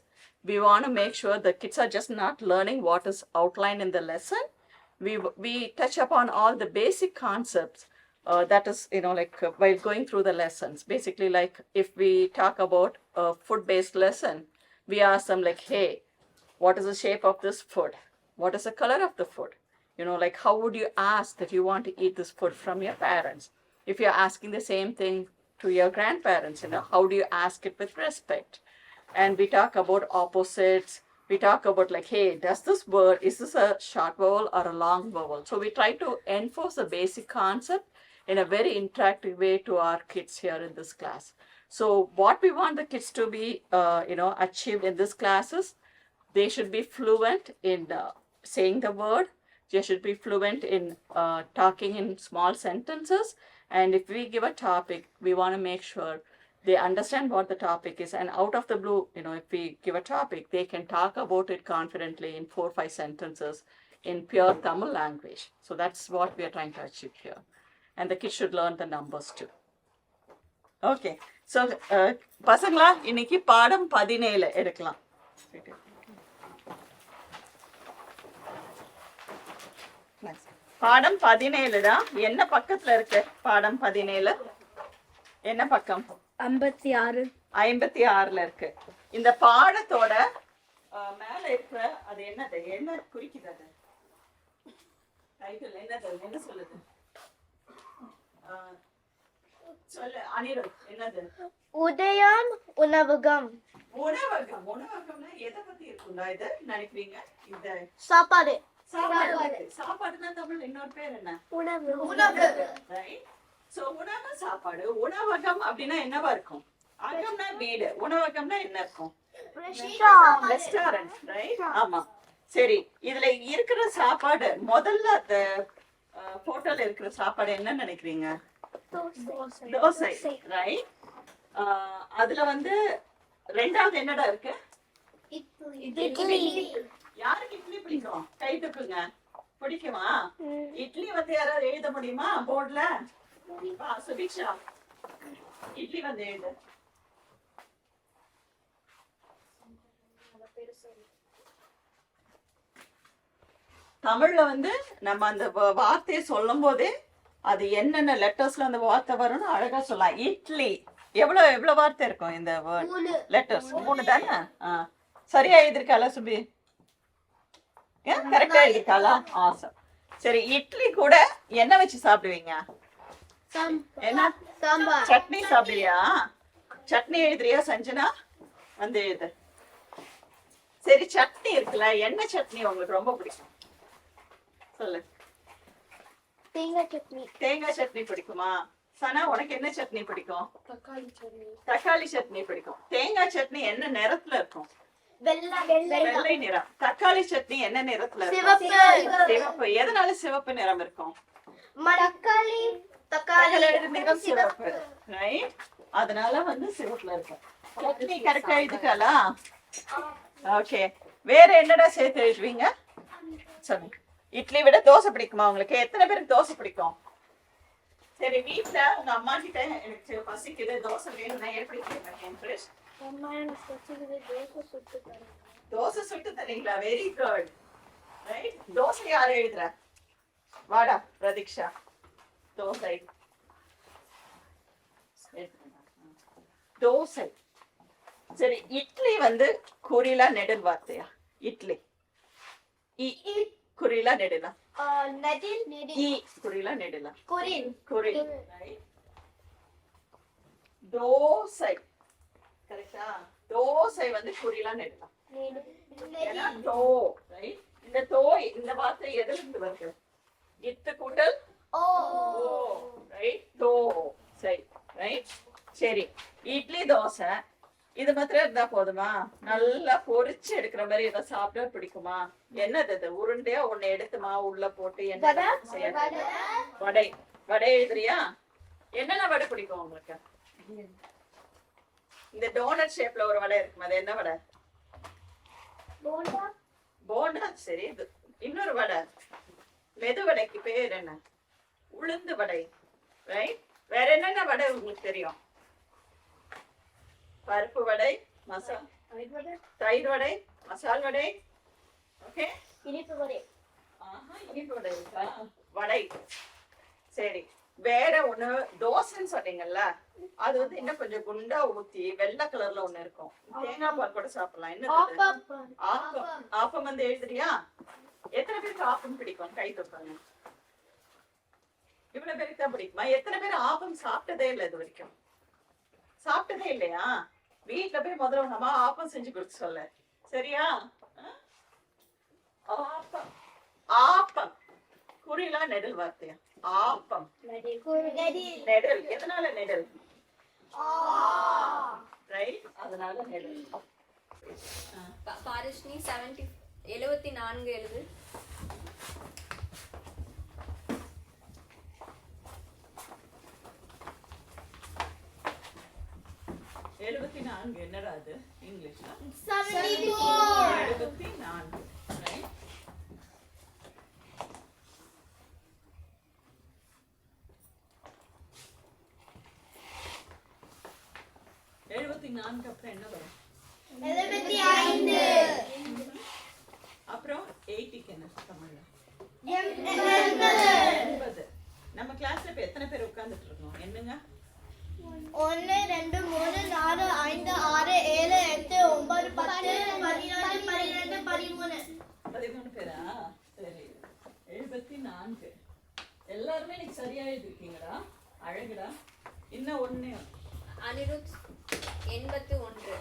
We want to make sure the kids are just not learning what is outlined in the lesson. We touch upon all the basic concepts that is, while going through the lessons. Basically, like if we talk about a food-based lesson, we ask them like, hey, what is the shape of this food? What is the color of the food? Like how would you ask that you want to eat this food from your parents? If you're asking the same thing to your grandparents, how do you ask it with respect? And we talk about opposites. We talk about like, hey, does this word, is this a short vowel or a long vowel? So we try to enforce the basic concept in a very interactive way to our kids here in this class. So what we want the kids to be, achieved in this class is they should be fluent in saying the word. They should be fluent in talking in small sentences. And if we give a topic, we want to make sure they understand what the topic is. And out of the blue, if we give a topic, they can talk about it confidently in 4 or 5 sentences in pure Tamil language. So that's what we are trying to achieve here. And the kids should learn the numbers too. Okay. So, பசங்களா இன்னைக்கு பாடம் 17 எடுக்கலாம். பாடம் 17 தான். என்ன பக்கத்துல இருக்கு பாடம் 17? என்ன பக்கம்? 56. 56ல இருக்கு. இந்த பாடத்தோட மேல இருக்கிற அது என்னது? என்ன குறிக்குது? அது டைட்டில் என்னது? என்ன சொல்லுது? சொல்லு அனிருத், என்னது? உதயம் உணவகம். உணவகம். உணவகம்னா எதை பத்தி இருக்கும்டா இது நினைக்கிறீங்க? இந்த சாப்பாடு. சாப்பாடுனா தமிழ் இன்னொரு பேர் என்ன? உணவு. ரைட். சோ உணவு, சாப்பாடு. உணவகம் அப்படின்னா என்னவா இருக்கும்? அகம்னா வீடு, உணவகம்னா என்ன இருக்கும்? ரெஸ்டாரண்ட். ரைட். ஆமா. சரி, இதுல இருக்கிற சாப்பாடு முதல்ல அந்த போட்டோல இருக்கிற சாப்பாடு என்ன நினைக்கிறீங்க? தோசை. ரைட். அதுல வந்து ரெண்டாவது என்னடா இருக்கு? இட்லி. யாருக்கு இட்லி பிடிக்கும்? கை தூக்குங்க. பிடிக்குமா? இட்லி வந்து யாராவது எழுத முடியுமா போர்ட்ல? வா சுபிக்ஷா, இட்லி வந்து எழுது. தமிழ்ல வந்து நம்ம அந்த வார்த்தையை சொல்லும் போதே அது என்னென்ன லெட்டர்ஸ்ல அந்த வார்த்தை வரும்னு அழகா சொல்லலாம். இட்லி எவ்வளவு வார்த்தை இருக்கும் இந்த வேர்ட் லெட்டர்ஸ்? 3 தானே? சரியா எழுதிருக்காளா சுபி? கரெக்டா எழுதிருக்காளா? ஆசம். சரி, இட்லி கூட என்ன வச்சு சாப்பிடுவீங்க? என்ன? சட்னி சாப்பிடுவியா? சட்னி எழுதுறியா சஞ்சனா? வந்து எழுது. சரி, சட்னி இருக்குல்ல, என்ன சட்னி உங்களுக்கு ரொம்ப பிடிக்கும் சொல்லு. தேங்காய் சட்னி. தேங்காய் சட்னி பிடிக்குமா? சனா, உனக்கு என்ன சட்னி பிடிக்கும்? தக்காளி சட்னி. தக்காளி சட்னி பிடிக்கும். தேங்காய் சட்னி என்ன நிறத்துல இருக்கும்? வெள்ளை நிறம். தக்காளி சட்னி என்ன நிறத்துல இருக்கும்? சிவப்பு. எதனால சிவப்பு நிறம் இருக்கும்? தக்காளி நிறம் சிவப்பு, ரைட்? அதனால வந்து சிவப்புல இருக்கும். சட்னி கரெக்டா எழுதிட்டாளா? ஓகே. வேற என்னடா சேர்த்து எழுதுவீங்க சொல்லுங்க. இட்லி விட தோசை பிடிக்குமா உங்களுக்கு? எத்தனை பேருக்கு தோசை பிடிக்கும்? சரி, வீட்டுல உங்க அம்மா கிட்ட எனக்கு பசிக்குது தோசை வேணும்னா எப்படி கேட்பேன்? தோசை சுட்டு தரீங்களா? Very good, right. தோசை யாரு எழுதுற? வாடா பிரதீக்ஷா. தோசை தோசை. சரி, இட்லி வந்து குறிலா நெடில் வார்த்தையா? இட்லி குறிலா நெடிலா? குறிலா நெடிலா? குறில். தோசை கரெக்டா? தோசை வந்து குறிலா நெடிலா? தோ, ரைட். இந்த தோ இந்த வார்த்தை எதுல இருந்து வருது? இத்து கூட்டல் ஓ, ரைட். தோ, சரி, ரைட். சரி, இட்லி தோசை இது மாத்திரம் இருந்தா போதுமா? நல்லா பொரிச்சு எடுக்கிற மாதிரி இதை சாப்பிட பிடிக்குமா? என்னது இது? உருண்டையா ஒண்ணு எடுத்து மாவு உள்ள போட்டு என்ன செய்யறது? வடை. வடை எழுதுறியா? என்னென்ன வடை பிடிக்கும் உங்களுக்கு? இந்த டோனட் ஷேப்ல ஒரு வடை இருக்கும், அது என்ன வடை? போண்டா. சரி, இது இன்னொரு வடை. மெது வடைக்கு பேர் என்ன? உளுந்து வடை, ரைட். வேற என்னென்ன வடை உங்களுக்கு தெரியும்? பருப்பு வடை, தயிர் வடை, மசால் வடை, ஓகே. இனிப்பு வடை. இனிப்பு வடை இருக்கா? வடை. சரி, வேற ஒண்ணு தோசைன்னு சொன்னீங்கல்ல, அது வந்து இன்னும் கொஞ்சம் குண்டா ஊத்தி வெள்ளை கலர்ல ஒண்ணு இருக்கும், தேங்காய் பால் கூட சாப்பிடலாம். என்ன? ஆப்பம். ஆப்பம் வந்து எழுதுறியா? எத்தனை பேருக்கு ஆப்பம் பிடிக்கும்? கை தூக்குங்க. இவ்வளவு பேருக்கு தான் பிடிக்குமா? எத்தனை பேர் ஆப்பம் சாப்பிட்டதே இல்லை இது வரைக்கும்? சாப்பிட்டதே இல்லையா? வீட்டுல போய் முதல்ல உங்க அம்மா ஆப்பம் செஞ்சு கொடுக்க சொல்ல, சரியா? ஆப்பம். ஆப்பம் குறிலா நெடில் வார்த்தையா? ஆப்பம் நெடில். எதனால நெடில்? ரைட், அதனால நெடில். பாரிஷ்னி 74 எழுது. என்னடா அது இங்கிலீஷ்ல? 74. 74, ரைட். அப்புறம் என்ன வரும்? 75. அப்புறம் 80க்கு என்ன தமிழ்ல? 80. நம்ம கிளாஸ்ல இப்ப எத்தனை பேர் உட்கார்ந்துட்டு இருக்கோம்? என்னங்க? 1 2 3 4 5 6 7 8 9 10 11 12 13. 13 பேரா? சரி, 74. எல்லாருமே நீ சரியா எழுதிருக்கீங்கடா, அழகுடா. இன்னும் ஒண்ணு அனிருத் 81.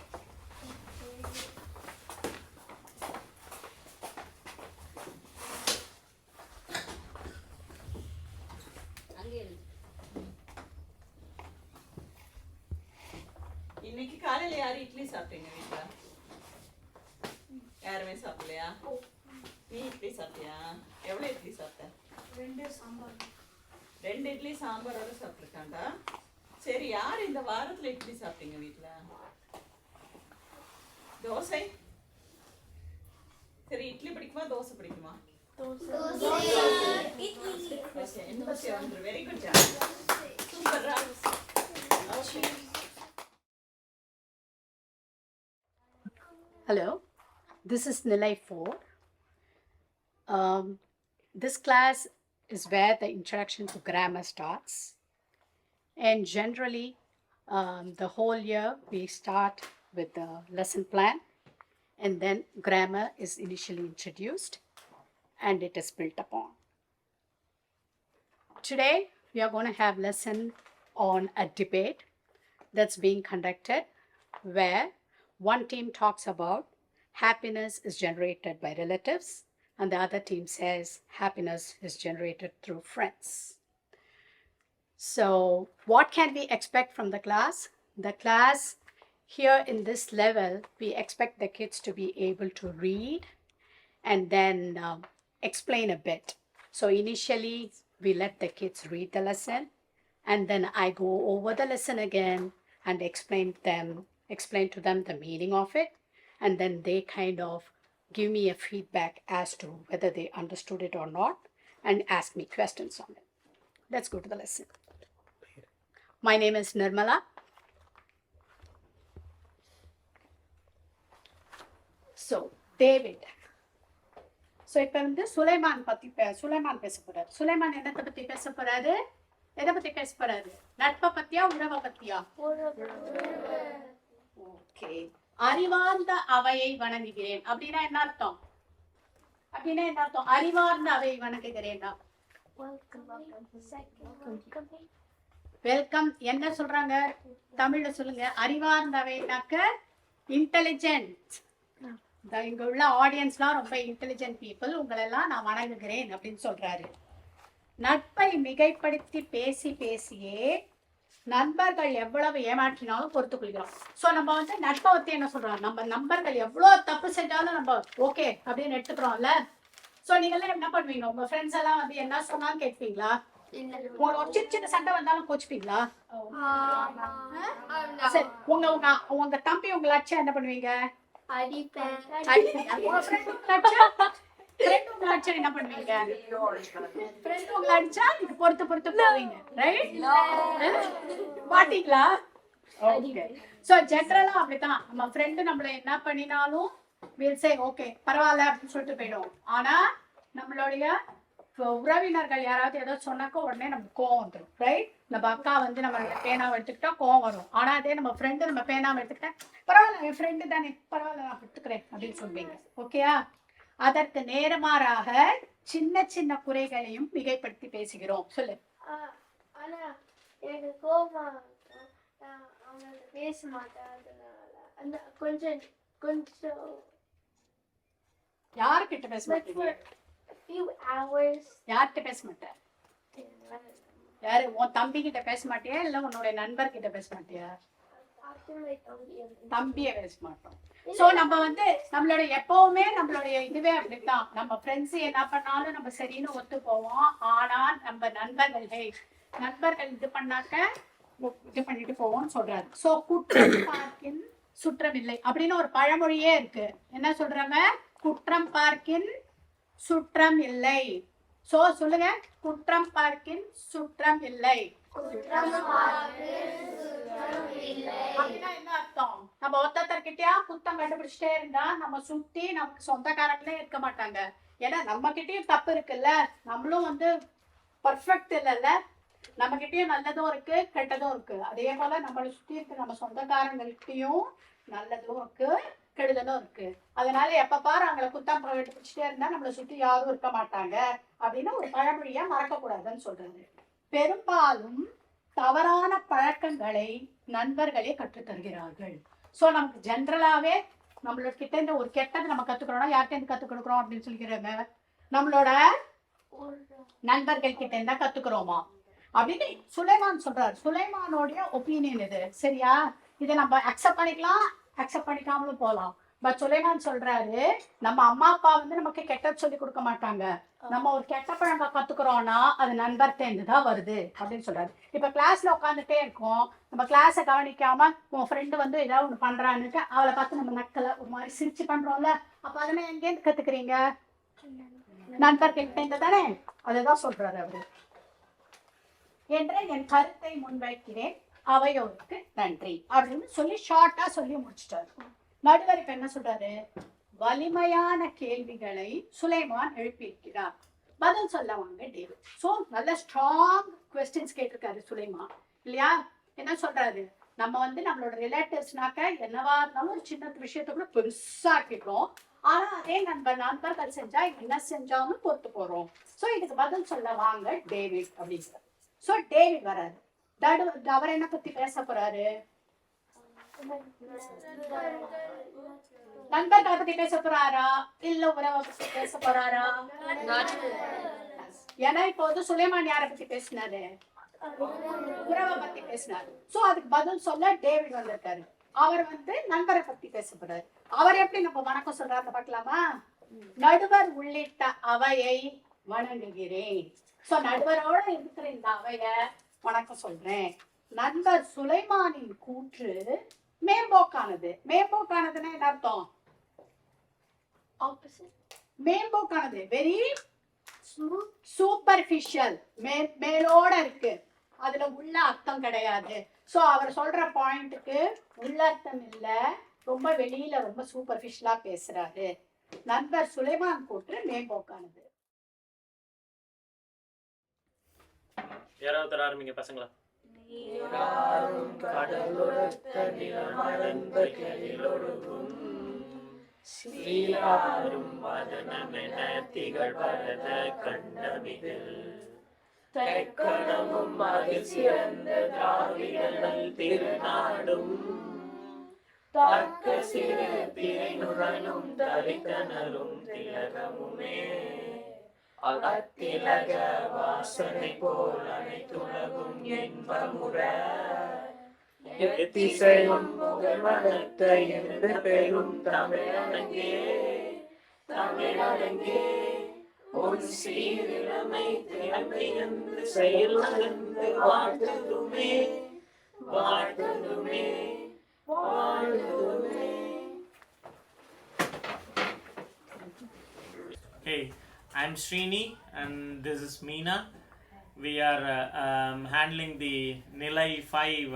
இன்னைக்கு காலையில யாரும் இட்லி சாப்பிட்டீங்க வீட்டுல? யாருமே சாப்பிடலையா? நீ இட்லி சாப்பிட்டியா? எவ்வளவு இட்லி சாப்பிட்ட? 2 சாம்பார். 2 இட்லி சாம்பாரோட சாப்பிட்டுருக்காண்டா. சரி, யார் இந்த வாரத்துல இட்லி சாப்பிட்டீங்க வீட்டுல? தோசை. சரி, இட்லி பிடிக்குமா தோசை பிடிக்குமா? Very good job. Super, okay. Hello, this is Nilay 4. This class is where the introduction to grammar starts. And generally, the whole year we start with the lesson plan, and then grammar is initially introduced and it is built upon. Today, we are going to have lesson on a debate that's being conducted where one team talks about happiness is generated by relatives and the other team says happiness is generated through friends. So what can we expect from the class? The class here in this level, we expect the kids to be able to read and then explain a bit. So initially, we let the kids read the lesson and then I go over the lesson again and explain to them the meaning of it, and then they kind of give me a feedback as to whether they understood it or not and ask me questions on it. Let's go to the lesson. My name is Nirmala. So, David. So, இப்போ வந்து சுலைமான் பேச போறாரு. சுலைமான் என்னத்தை பத்தி பேச போறாரு? எதை பத்தி பேச போறாரு? நட்பை பத்தியா உறவை பத்தியா? ஓகே. அறிவார்ந்த அவையை வணங்குகிறேன் அப்படின்னா என்ன அர்த்தம்? அறிவார்ந்த அவையை வணங்குகிறேன்னா வெல்கம் என்ன சொல்றாங்க? தமிழ்ல சொல்லுங்க. அறிவார்ந்த அவைனாக்க இன்டெலிஜென்ட். இங்க உள்ள ஆடியன்ஸ்லாம் ரொம்ப இன்டெலிஜென்ட் பீப்புள், உங்களெல்லாம் நான் வணங்குகிறேன் அப்படின்னு சொல்றாரு. நட்பை மிகைப்படுத்தி பேசியே நண்பர்கள் எவ்வளவு ஏமாற்றினாலும் பொறுத்துக் கொள்கிறோம். ஸோ நம்ம வந்து நட்பை பத்தி என்ன சொல்றோம்? நம்ம நண்பர்கள் எவ்வளோ தப்பு செஞ்சாலும் நம்ம ஓகே அப்படின்னு எடுத்துக்கிறோம்ல. ஸோ நீங்களாம் என்ன பண்ணுவீங்க? உங்க ஃப்ரெண்ட்ஸ் எல்லாம் வந்து என்ன சொன்னாலும் கேட்பீங்களா? உங்களுக்கு ஒரு சின்ன சண்டை வந்தாலும் கோச்சுப்பீங்களா? சரி, உங்க தம்பி உங்களை அடிச்சா என்ன பண்ணுவீங்க? உங்க ஃப்ரெண்ட் உங்களை அடிச்சா என்ன பண்ணுவீங்க? ஃப்ரெண்ட் உங்களை அடிச்சா நீங்க பொறுத்து போவீங்க, ரைட்? மாட்டீங்களா? ஓகே. ஸோ ஜென்ரலா அப்படித்தான். நம்ம ஃப்ரெண்டு நம்மள என்ன பண்ணினாலும் we'll say ஓகே பரவாயில்ல அப்படின்னு சொல்லிட்டு போயிடும். ஆனா நம்மளுடைய உறவினர்கள் யாராவது ஏதோ சொன்னாக்கோ உடனே நமக்கு கோவம் வந்துடும், ரைட்? நம்ம அக்கா வந்து நம்ம பேனாவை எடுத்துக்கிட்டா கோவம் வரும். ஆனா அதே நம்ம ஃப்ரெண்டு நம்ம பேனாவை எடுத்துக்கிட்டா பரவாயில்ல என் ஃப்ரெண்டு தானே, பரவாயில்ல நான் எடுத்துக்கிறேன் அப்படின்னு சொல்வீங்க. ஓகேயா? அதற்கு நேர்மாறாக சின்ன சின்ன குறைகளையும் மிகைப்படுத்தி பேசுகிறோம். சொல்லு. ஆனா எனக்கு கோபம் அவங்க பேச மாட்டாங்க. கொஞ்சம் யாருக்கிட்ட பேச மாட்டீங்க? யார்கிட்ட பேச மாட்டேன்? யாரு? உன் தம்பி கிட்ட பேச மாட்டியா இல்ல உன்னோட நண்பர்கிட்ட பேச மாட்டியா? தம்பிய பேச மாட்டோம். சோ நம்ம வந்து எப்பவுமே நம்மளுடைய இதுவே அப்படித்தான். நம்ம ஃப்ரெண்ட்ஸ் என்ன பண்ணாலும் நம்ம சரின்னு ஒத்து போவோம். ஆனா நம்ம நண்பர்கள் இது பண்ணாக்க இது பண்ணிட்டு போவோம்னு சொல்றாரு. சோ குற்றம் பார்க்கின் சுற்றம் இல்லை அப்படின்னு ஒரு பழமொழியே இருக்கு. என்ன சொல்றாங்க? குற்றம் பார்க்கின் சுற்றம் இல்லை. சோ சொல்லுங்க, குற்றம் பார்க்கின் சுற்றம் இல்லை. அப்படின்னா என்ன அர்த்தம்? நம்ம ஒருத்தர்கிட்டயா குத்தம் கண்டுபிடிச்சிட்டே இருந்தா நம்ம சுத்தி நமக்கு சொந்தக்காரங்களே இருக்க மாட்டாங்க. ஏன்னா நம்ம கிட்டயும் தப்பு இருக்குல்ல, நம்மளும் வந்து பர்ஃபெக்ட் இல்லைல்ல. நம்ம கிட்டயும் நல்லதும் இருக்கு கெட்டதும் இருக்கு. அதே போல நம்மளை சுத்தி இருக்க நம்ம சொந்தக்காரங்கள்கிட்டயும் நல்லதும் இருக்கு கெடுதலும் இருக்கு. அதனால எப்ப பாரு அவங்களை குத்தம் கண்டுபிடிச்சிட்டே இருந்தா நம்மளை சுத்தி யாரும் இருக்க மாட்டாங்க அப்படின்னு ஒரு பழமொழியா மறக்க கூடாதுன்னு சொல்றாரு. பெரும்பாலும் தவறான பழக்கங்களை நண்பர்களே கற்றுத்தருகிறார்கள். ஸோ நமக்கு ஜென்ரலாவே நம்மளோட கிட்ட இந்த ஒரு கெட்டது நம்ம கத்துக்கிறோம்னா யார்கிட்ட இருந்து கத்துக் கொடுக்குறோம் அப்படின்னு சொல்லிக்கிறாங்க? நம்மளோட நண்பர்கள் கிட்ட இருந்தா கத்துக்கிறோமா அப்படின்னு சுலைமான் சொல்றாரு. சுலைமானோடைய ஒப்பீனியன் இது, சரியா? இதை நம்ம அக்செப்ட் பண்ணிக்கலாம், அக்செப்ட் பண்ணிக்காமலும் போகலாம். பட் சுலைமான் சொல்றாரு, நம்ம அம்மா அப்பா வந்து நமக்கு கெட்டது சொல்லி கொடுக்க மாட்டாங்க. நம்ம ஒரு கெட்ட பழக்கம் கத்துக்கிறோம்னா அது நண்பர்கிட்ட தான் வருது அப்படின்னு சொல்றாரு. இப்ப கிளாஸ்ல உட்காந்துட்டே இருக்கோம், நம்ம கிளாஸை கவனிக்காம உன் ஃப்ரெண்டு வந்து ஏதாவது ஒண்ணு பண்றான்னுட்டு அவளை பார்த்து நம்ம நக்கல ஒரு மாதிரி சிரிச்சு பண்றோம்ல, அப்ப அதெல்லாம் எங்கேருந்து கத்துக்கிறீங்க? நண்பர்கள் இணைந்து தானே அதுதான் சொல்றாரு அவரு. என்ற என் கருத்தை முன்வைக்கிறேன், அவையோருக்கு நன்றி அப்படின்னு சொல்லி ஷார்ட்டா சொல்லி முடிச்சிட்டாரு. நடுவர் இப்ப என்ன சொல்றாரு, வலிமையான கேள்விகளை சுலைமான் எழுப்பியிருக்கிறார், பதில் சொல்ல வாங்க டேவிட். ஸோ நல்ல ஸ்ட்ராங் கொஸ்டின்ஸ் கேட்டிருக்காரு சுலைமான் இல்லையா. என்ன சொல்றாரு, நம்ம நம்மளோட ரிலேட்டிவ்ஸ்னாக்க என்னவா இருந்தாலும் ஒரு சின்ன விஷயத்த கூட பெருசாக்கிடுறோம். ஆனா அதே நண்பர்கள் செஞ்சா என்ன செஞ்சாலும் பொறுத்து போறோம். ஸோ இதுக்கு பதில் சொல்ல வாங்க டேவிட் அப்படிங்கிறார். ஸோ டேவிட் வராரு. அவர் என்ன பத்தி பேச போறாரு, நண்பர்களை பத்தி பேச போறாரா இல்ல உறவை பத்தி பேச போறாரா? ஏன்னா இப்போ சுலைமான் யாரை பத்தி பேசினாரு, உறவை பத்தி பேசினாரு. சோ அதுக்கு பதில் சொல்ல டேவிட் வந்திருக்காரு. அவர் நண்பரை பத்தி பேச போறாரு. அவர் எப்படி நம்ம வணக்கம் சொல்றாரு பார்க்கலாமா. நடுவர் உள்ளிட்ட அவையை வணங்குகிறேன். சோ நடுவரோட இருக்கிற இந்த அவைய வணக்கம் சொல்றேன். நண்பர் சுலைமானின் கூற்று மேம்போக்கானது. மேம்போக்கானதுன்னா என்ன அர்த்தம்? மேம்போக்கானது வெரி சூப்பர்ஃபிஷியல், மேலோட இருக்கு, அதுல உள்ள அர்த்தம் கிடையாது. சோ அவர் சொல்ற பாயிண்ட்டுக்கு உள்ள அர்த்தம் இல்ல, ரொம்ப வெளியில ரொம்ப சூப்பர்ஃபிஷியலா பேசுறாரு. நண்பர் சுலைமான் கூற்று மேம்போக்கானது. யாராவது ஆரம்பிங்க பசங்களா. ஸ்ரீலாரும் வதனமென திகழ்வரத கண்டமிதில் தெக்கணமும் அதில் சிறந்த திராவிடர்கள் திருநாடும் தக்க சிறு திரைநுழலும் தரித்தனரும் திலகமுமே அத்திலக வாசனை போல் அனைத்துலகும் என்பமுற எத்திசையும் முகமனத்த எந்த பெரும் தமிழனங்கே தமிழனங்கே ஒரு சீரிழமை திறமை என்று செயல் நடந்து வாழ்த்ததுமே வாழ்த்ததுமே வாழ்த்ததுமே. Hey, I'm Srini and this is Meena. We are handling the Nilai 5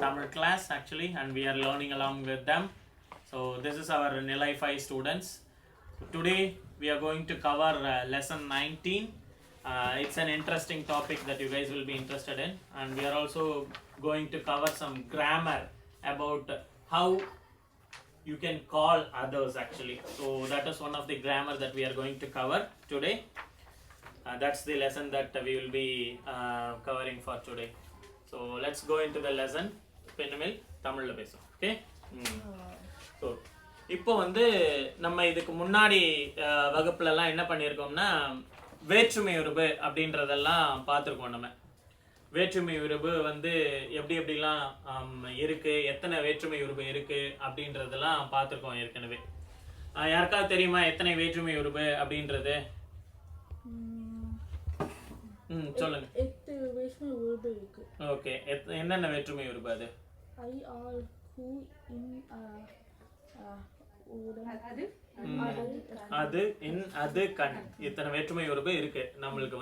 Tamil class actually, and we are learning along with them. So this is our Nilai 5 students. Today we are going to cover lesson 19. It's an interesting topic that you guys will be interested in, and we are also going to cover some grammar about how you can call others actually. So that is one of the grammar that we are going to cover today. That's the lesson that we will be covering for today. So let's go into the lesson. Penamil Tamil பேசும். Okay? So இப்போ நம்ம இதுக்கு முன்னாடி வகுப்புலலாம் என்ன பண்ணியிருக்கோம்னா வேற்றுமை உருபு அப்படின்றதெல்லாம் பார்த்துருக்கோம். நம்ம வேற்றுமை உருபு எப்படி எப்படிலாம் இருக்கு, எத்தனை வேற்றுமை உருபு இருக்கு அப்படின்றதெல்லாம் பார்த்துருக்கோம் ஏற்கனவே. யாருக்காவது தெரியுமா எத்தனை வேற்றுமை உருபு அப்படின்றது? சொல்லுங்க. 8 வேற்றுமை உருபு இருக்கு. ஓகே, என்னென்ன வேற்றுமை உருபு அது? ஐ ஆல் ஹூ இன் அது இன் அது கண், இத்தனை வேற்றுமை உருபு இருக்கு. நம்மளுக்கு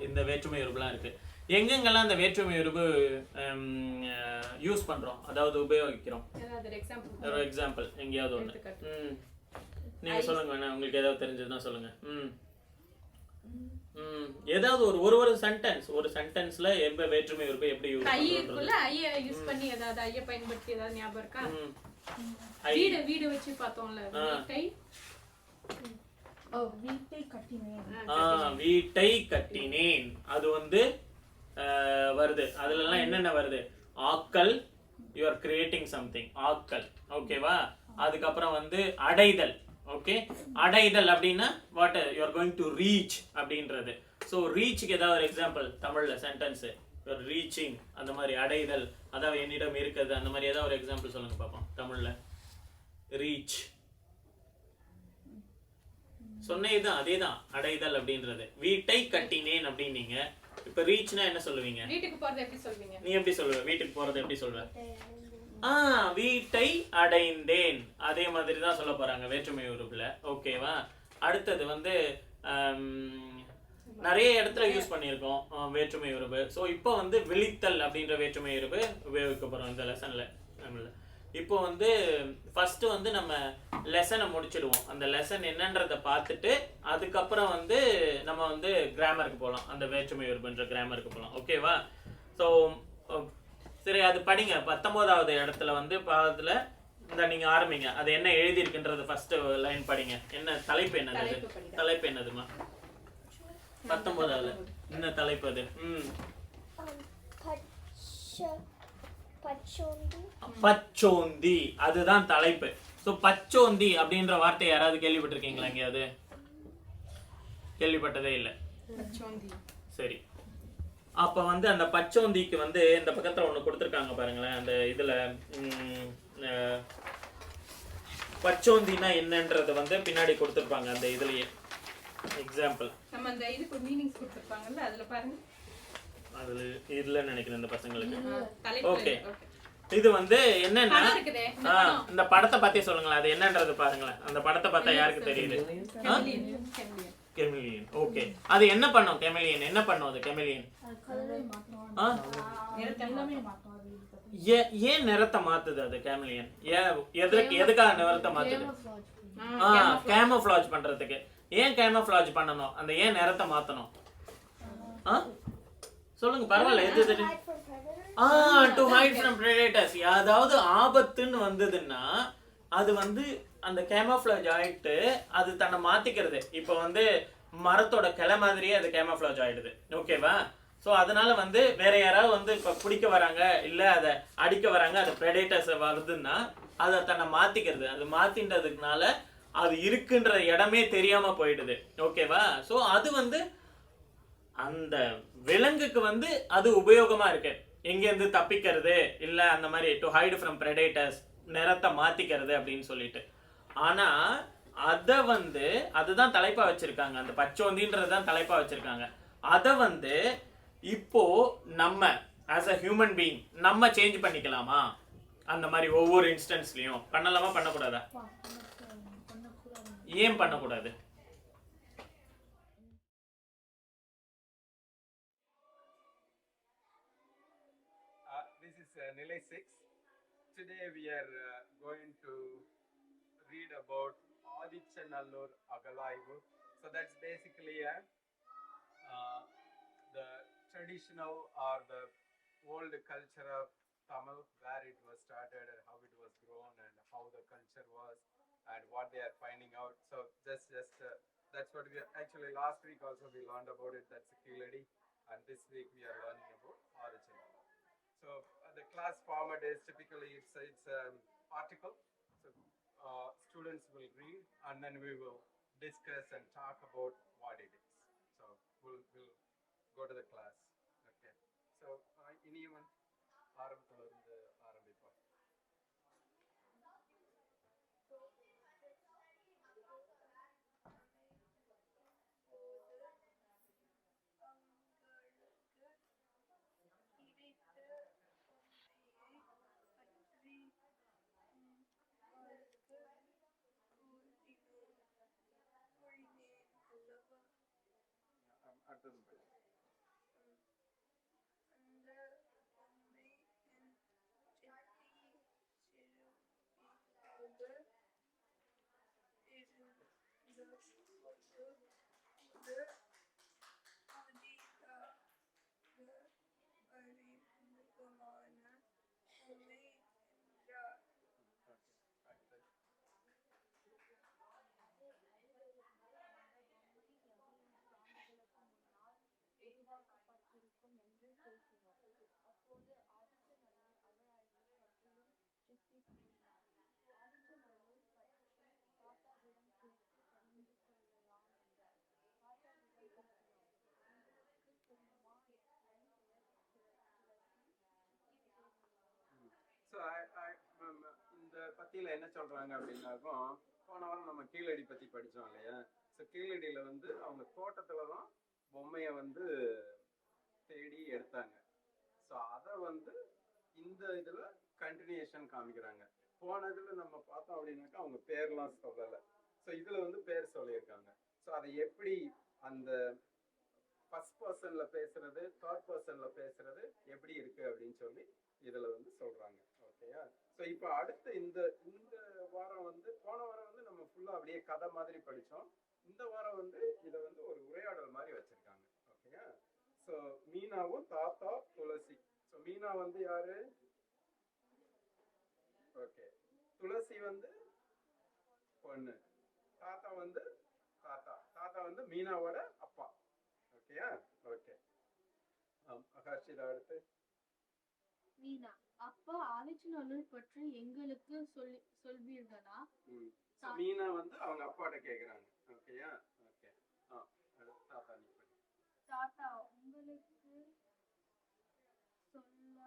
இந்த வேற்றுமை உருபுலாம் இருக்கு. எங்கெங்கெல்லாம் இந்த வேற்றுமை உருபு யூஸ் பண்றோம், அதாவது உபயோகிக்கிறோம்? ஒரு எக்ஸாம்பிள் எங்கேயாவது ஒன்று நீங்க சொல்லுங்க. வேணா உங்களுக்கு ஏதாவது தெரிஞ்சதுன்னா சொல்லுங்க. ஏதாவது ஒரு சென்டென்ஸ், ஒரு சென்டென்ஸ்ல எந்த வேற்றுமை உருபு எப்படி யூஸ் பண்றோம்? ஐய யூஸ் பண்ணி ஏதாவது ஐய பயன்படுத்தி ஏதாவது ஞாபகம் இருக்கா? வீடு வச்சு பார்த்தோம்ல, வீட்டை வீட்டை கட்டினேன். வீட்டை கட்டினேன் அது வருது. அதுல எல்லாம் என்னென்ன வருது? ஆக்கல், யூ ஆர் கிரியேட்டிங் சம்திங், ஆக்கல். ஓகேவா? அதுக்கப்புறம் அடைதல். ஓகே, அடைதல் அப்படின்னா what you are going to reach அப்படின்றது. ஸோ ரீச்சுக்கு ஏதாவது ஒரு எக்ஸாம்பிள் தமிழ்ல சென்டென்ஸ், யூ ஆர் ரீச்சிங், அந்த மாதிரி அடைதல், அதாவது என்னிடம் இருக்குது, அந்த மாதிரி ஏதாவது ஒரு எக்ஸாம்பிள் சொல்லுங்க பார்ப்போம் தமிழ்ல. ரீச் சொன்னதுதான், அதேதான் அடைதல் அப்படின்றது. வீட்டை கட்டினேன் அப்படின்னீங்க. இப்ப ரீச்னா என்ன சொல்லுவீங்க? வீட்டுக்கு போறது எப்படி சொல்வீங்க? நீ எப்படி சொல்லுவ? வீட்டுக்கு போறது எப்படி சொல்வ? வீட்டை அடைந்தேன். அதே மாதிரி தான் சொல்ல போறாங்க வேற்றுமை உருபுல. ஓகேவா? அடுத்தது வந்து நிறைய இடத்துல யூஸ் பண்ணியிருக்கோம் வேற்றுமை உறவு. ஸோ இப்போ வந்து விழித்தல் அப்படின்ற வேற்றுமை உறவு உபயோகிக்க போகிறோம் இந்த லெசனில். இப்போ வந்து ஃபஸ்ட்டு வந்து நம்ம லெசனை முடிச்சிடுவோம். அந்த லெசன் என்னன்றதை பார்த்துட்டு அதுக்கப்புறம் வந்து நம்ம வந்து கிராமருக்கு போகலாம், அந்த வேற்றுமை உறவுன்ற கிராமருக்கு போகலாம். ஓகேவா? ஸோ சரி, அது படிங்க. 19வது இடத்துல வந்து பாதத்தில் இந்த நீங்கள் ஆரம்பிங்க. அது என்ன எழுதியிருக்குன்றது ஃபஸ்ட்டு லைன் படிங்க. என்ன தலைப்பு என்னது? தலைப்பு என்னதுமா? 19வது என்ன தலைப்பு அது? பச்சோந்தி, அதுதான் தலைப்பு. ஸோ பச்சோந்தி அப்படின்ற வார்த்தை யாராவது கேள்விப்பட்டிருக்கீங்களா? எங்கேயாவது கேள்விப்பட்டதே இல்லை. சரி, அப்போ வந்து அந்த பச்சோந்திக்கு வந்து இந்த பக்கத்தில் ஒன்று கொடுத்துருக்காங்க பாருங்களேன். அந்த இதில் பச்சோந்தினா என்னன்றது வந்து பின்னாடி கொடுத்துருப்பாங்க அந்த இதுலயே. எக்ஸாம்பிள் நம்ம அந்த இதுக்கு மீனிங்ஸ் கொடுத்துருப்பாங்கல்ல, அதுல பாருங்க. அதுல இதுல நினைக்கிறேன் இந்த பசங்களுக்கு. ஓகே, இது வந்து என்னன்னா இந்த படத்தை பத்தி சொல்லுங்களேன். அது என்னன்றது பாருங்களேன். அந்த படத்தை பார்த்தா யாருக்கு தெரியுது? கெமிலியன். ஓகே, அது என்ன பண்ணும்? கெமிலியன் என்ன பண்ணும்? அது கெமிலியன் ஏன் நிறத்தை மாத்துது? அது கெமிலியன் எதுக்காக நிறத்தை மாத்துது? கேமோஃப்ளாஜ் பண்றதுக்கு. ஏன் கேமோஃப்ளாஜ் பண்ணணும்? அந்த ஏன் நிறத்தை மாத்தணும்? சொல்லுங்க, பரவாயில்ல. எது டு ஹைட் ஃப்ரம் predators. அதாவது ஆபத்துன்னு வந்ததுன்னா அது வந்து அந்த கேமோஃப்ளாஜ் ஆயிட்டு அது தன்னை மாத்திக்கிறது. இப்போ வந்து மரத்தோட கிளை மாதிரியே அது கேமோஃப்ளாஜ் ஆயிடுது. ஓகேவா? ஸோ அதனால வந்து வேற யாராவது வந்து இப்போ பிடிக்க வராங்க, இல்லை அதை அடிக்க வராங்க, அது predators வருதுன்னா அதை தன்னை மாத்திக்கிறது. அது மாத்தின்றதுனால அது இருக்குன்ற இடமே தெரியாம போயிடுது. ஓகேவா? ஸோ அது வந்து அந்த விலங்குக்கு வந்து அது உபயோகமா இருக்கு. எங்கேருந்து தப்பிக்கிறது, இல்லை அந்த மாதிரி டு ஹைட் ஃப்ரம் predators, நிறத்தை மாத்திக்கிறது அப்படின்னு சொல்லிட்டு. ஆனா அதை வந்து அதுதான் தலைப்பா வச்சிருக்காங்க. அந்த பச்சோந்தின்றது தான் தலைப்பா வச்சிருக்காங்க. அதை வந்து இப்போ நம்ம ஆஸ் அ ஹியூமன் பீயிங் நம்ம சேஞ்ச் பண்ணிக்கலாமா? அந்த மாதிரி ஒவ்வொரு இன்ஸ்டன்ஸ்லயும் பண்ணலாமா, பண்ணக்கூடாதா? ஏன் பண்ணக்கூடாது? This is Nilai 6. Today we are going to read about Adichanallur Agalaivu. So that's basically the traditional or the old culture of Tamil, where it was started and how it was grown and how the culture was and what they are finding out. So that's what we are, actually last week also we learned about it. That's Keeladi, and this week we are learning about Adichanallur. So the class format is typically it's article. So students will read and then we will discuss and talk about what it is. So we'll go to the class. Okay. So anyone ஆரம்பிப்போம். அடுத்தது ஸோ இந்த பத்தியில் என்ன சொல்கிறாங்க அப்படின்னாக்கும், போன வாரம் நம்ம கீழடி பற்றி படித்தோம் இல்லையா? ஸோ கீழடியில் வந்து அவங்க தோட்டத்தில் தான் பொம்மையை வந்து தேடி எடுத்தாங்க. ஸோ அதை வந்து இந்த இதில் கண்டினியூஷன் காமிக்கிறாங்க. போன இதில் நம்ம பார்த்தோம் அப்படின்னாக்கா அவங்க பேர்லாம் சொல்லலை. ஸோ இதில் வந்து பேர் சொல்லியிருக்காங்க. அதை எப்படி அந்த ஃபர்ஸ்ட் பர்சன்ல பேசுறது தேர்ட் பர்சன்ல பேசுறது எப்படி இருக்கு அப்படின்னு சொல்லி இதுல வந்து சொல்றாங்க. ஓகேயா? ஸோ இப்போ அடுத்து இந்த இந்த வாரம் வந்து போன வாரம் வந்து நம்ம ஃபுல்லா அப்படியே கதை மாதிரி படிச்சோம். இந்த வாரம் வந்து இதை வந்து ஒரு உரையாடல் மாதிரி வச்சிருக்காங்க. ஓகேயா? ஸோ மீனாவும் தாத்தா துளசி. ஸோ மீனா வந்து யாரு? ஓகே. துளசி வந்து பொண்ணு. தாத்தா வந்து தாத்தா வந்து மீனாவோட அப்பா. ஓகேயா? ஓகே. ஹர்ஷிதா அடுத்து. மீனா, அப்பா ஆலோசனை பற்றி எங்களுக்கு சொல்வீர்களா? மீனா வந்து அவங்க அப்பாட்ட கேக்குறாங்க. ஓகேயா? ஓகே. தாத்தா நீ பண்ணு. தாத்தா, உங்களுக்கு சொல்ல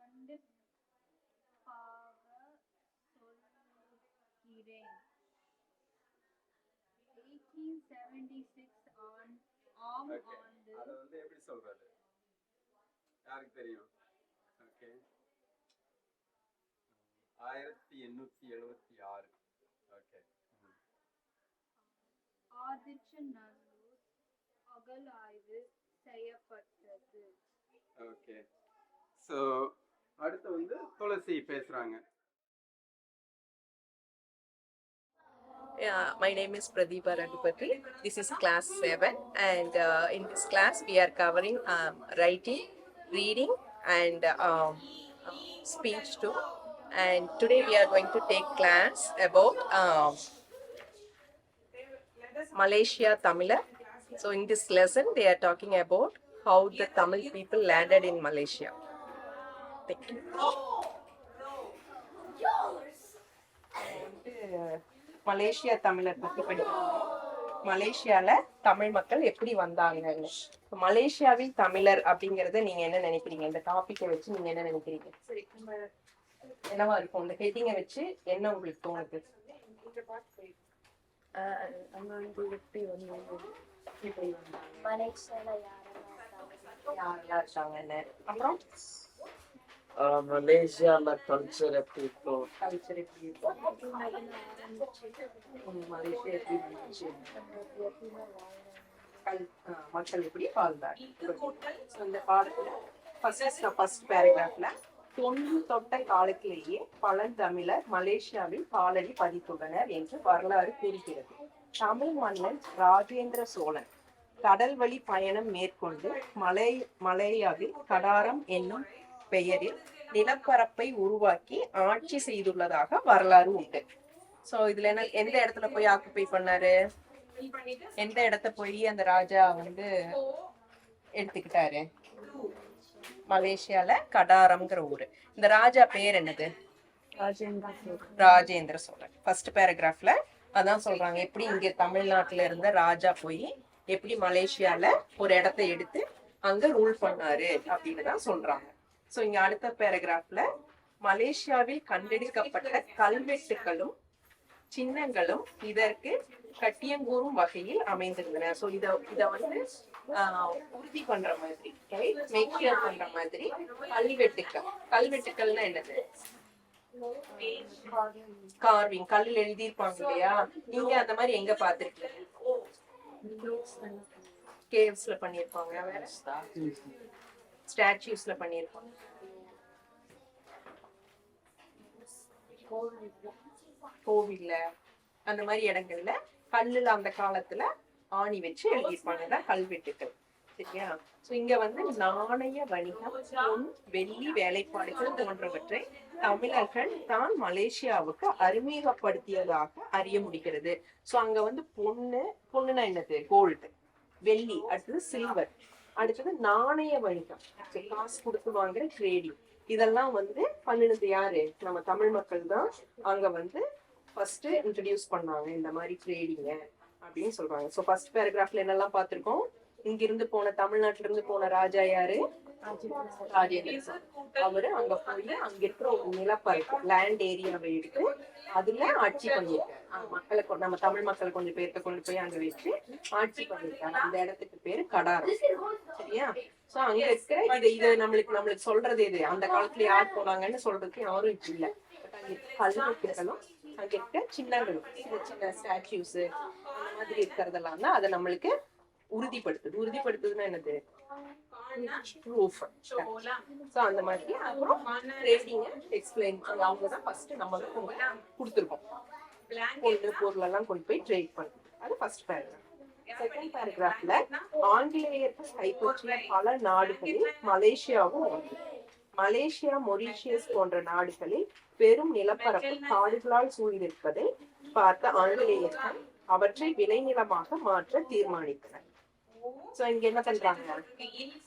கண்டிப்பாக சொல்கிறேன். 1876 ஆம் ஆண்டு அத வந்து எப்படி சொல்றது? யாருக்கு தெரியும்? ஓகே. 1876. ஓகே. ஆதிச்சநல்லூர் அகழாய்வு செய்யப்பட்டது. ஓகே. ஸோ அடுத்து வந்து துளசி பேசுறாங்க. My name is Pradeepa Raghupati. This is class 7 and in this class we are covering writing, reading and speech too. And today we are going to take class about Malaysia Tamilar. So in this lesson they are talking about how the Tamil people landed in Malaysia. Thank you. Malaysia தமிழர் பத்தி படிக்கிறோம். மலேசியால தமிழ் மக்கள் எப்படி வந்தாங்கன்னு. மலேசியாவில் தமிழர் அப்படிங்கறத நீங்க என்ன நினைக்கிறீங்க? இந்த டாபிக்கை வச்சு நீங்க என்ன நினைக்கிறீங்க? என்னவா இருக்கும்? இந்த ஹெட்டிங்க வச்சு என்ன உங்களுக்கு தோணுது? யாரெல்லாம் இருக்காங்கன்னு. அப்புறம் மலேசியால கல்ச்சர் எப்படி இருக்கும்? கல்ச்சர் எப்படி இருக்கும்? மலேசியா எப்படி இருந்துச்சு? மக்கள் எப்படி வாழ்ந்தாங்க? இந்த பாடத்துல ஃபர்ஸ்ட் பேராகிராஃப்ல தொட்ட காலத்திலேயே பழந்தமிழர் மலேசியாவில் காலடி பதித்துள்ளனர் என்று வரலாறு கூறுகிறது. தமிழ் மன்னன் ராஜேந்திர சோழன் கடல் வழி பயணம் மேற்கொண்டு மலேயாவில் கடாரம் என்னும் பெயரில் நிலப்பரப்பை உருவாக்கி ஆட்சி செய்துள்ளதாக வரலாறு உண்டு. சோ இதுல என்ன, எந்த இடத்துல போய் ஆக்குபை பண்ணாரு? எந்த இடத்த போய் அந்த ராஜா வந்து எடுத்துக்கிட்டாரு? மலேசியால கடாரம்ங்கிற ஊரு. இந்த ராஜா பேர் என்னது? ராஜேந்திர சோழன். ஃபர்ஸ்ட் பேராகிராஃப்ல அதான் சொல்றாங்க, எப்படி இங்க தமிழ்நாட்டுல இருந்த ராஜா போய் எப்படி மலேசியால ஒரு இடத்த எடுத்து அங்க ரூல் பண்ணாரு அப்படின்னு தான் சொல்றாங்க. சோ இங்க அடுத்த பேராகிராஃப்ல மலேசியாவில் கண்டெடுக்கப்பட்ட கல்வெட்டுகளும் சின்னங்களும் இதற்கு கட்டியங்கூறும் வகையில் அமைந்திருந்தன. சோ இத வந்து உறுதி பண்ற மாதிரி, மேக் ஷூர் பண்ற மாதிரி கல்வெட்டுக்கள்னா என்னது? கார்விங், கல்லில் எழுதியிருப்பாங்க இல்லையா? நீங்க அந்த மாதிரி எங்க பாத்திருக்கீங்க? கேவ்ஸ்ல பண்ணிருப்பாங்க, வேற ஸ்டாச்சுஸ்ல பண்ணிருப்பாங்க. கோவில்ல அந்த மாதிரி இடங்கள்ல கல்லுல அந்த காலத்துல ஆணி வச்சு எழுதியிருப்பாங்க, கல்வெட்டுக்கள். சரியா? சோ இங்க வந்து நாணய வணிகம், பொன் வெள்ளி வேலைப்பாடுகள் போன்றவற்றை தமிழர்கள் தான் மலேசியாவுக்கு அறிமுகப்படுத்தியதாக அறிய முடிகிறது. சோ அங்க வந்து பொண்ணுன்னா என்னது? கோல்டு, வெள்ளி, அடுத்தது சில்வர், அடுத்தது நாணய வணிகம், காசு கொடுத்து வாங்குற ட்ரேடிங். இதெல்லாம் வந்து பண்ணினது யாரு? நம்ம தமிழ் மக்கள் தான் அங்க வந்து ஃபர்ஸ்ட் இன்ட்ரடியூஸ் பண்ணாங்க இந்த மாதிரி ட்ரேடிங்க அப்படின்னு சொல்றாங்க. ஸோ ஃபர்ஸ்ட் பேராகிராஃப்ல என்னெல்லாம் பார்த்திருக்கோம்? இங்கிருந்து போன, தமிழ்நாட்டுல இருந்து போன ராஜா யாரு? ராஜேந்திர சோழன். அவரு அங்க போய் அங்க இருக்கிற ஒரு நிலப்பரப்பு, லேண்ட் ஏரியாவை எடுத்து அதுல ஆட்சி பண்ணியிருக்காரு. மக்களை, நம்ம தமிழ் மக்கள் கொஞ்சம் பேர்த்த கொண்டு போய் அங்க வச்சு ஆட்சி பண்ணியிருக்காங்க. அந்த இடத்துக்கு பேரு கடாரம். சரியா? சோ அங்க இருக்கிற இதை நம்மளுக்கு சொல்றது எது? அந்த காலத்துல யார் போனாங்கன்னு சொல்றதுக்கு யாரும் இல்ல. கல்வெட்டுகளும் அங்கே இருக்க சின்னங்களும் சின்ன சின்ன ஸ்டாச்சுஸ் அந்த மாதிரி இருக்கிறதெல்லாம் தான் அதை நம்மளுக்கு உறுதிப்படுத்துதுன்னா என்னது ப்ரூஃப். ஸோ அந்த மாதிரி அப்புறம் ட்ரேடிங்கை எக்ஸ்பிளைன் அவங்க தான் ஃபர்ஸ்ட் நம்மளுக்கு கொடுத்துருக்கோம். பொருள் எல்லாம் கொண்டு போய் ட்ரேட் பண்ணுறது அது ஃபர்ஸ்ட் பேராகிராஃப். செகண்ட் பேராகிராஃப்ல ஆங்கிலேயர்கள் கைப்பற்றிய பல நாடுகளில் மலேசியாவும் ஒன்று. மலேசியா, மொரீஷியஸ் போன்ற நாடுகளில் பெரும் நிலப்பரப்பு காடுகளால் சூழ்ந்திருப்பதை பார்த்த ஆங்கிலேயர்கள் அவற்றை விளைநிலமாக மாற்ற தீர்மானித்தனர். சோ இங்க என்ன பண்றாங்க,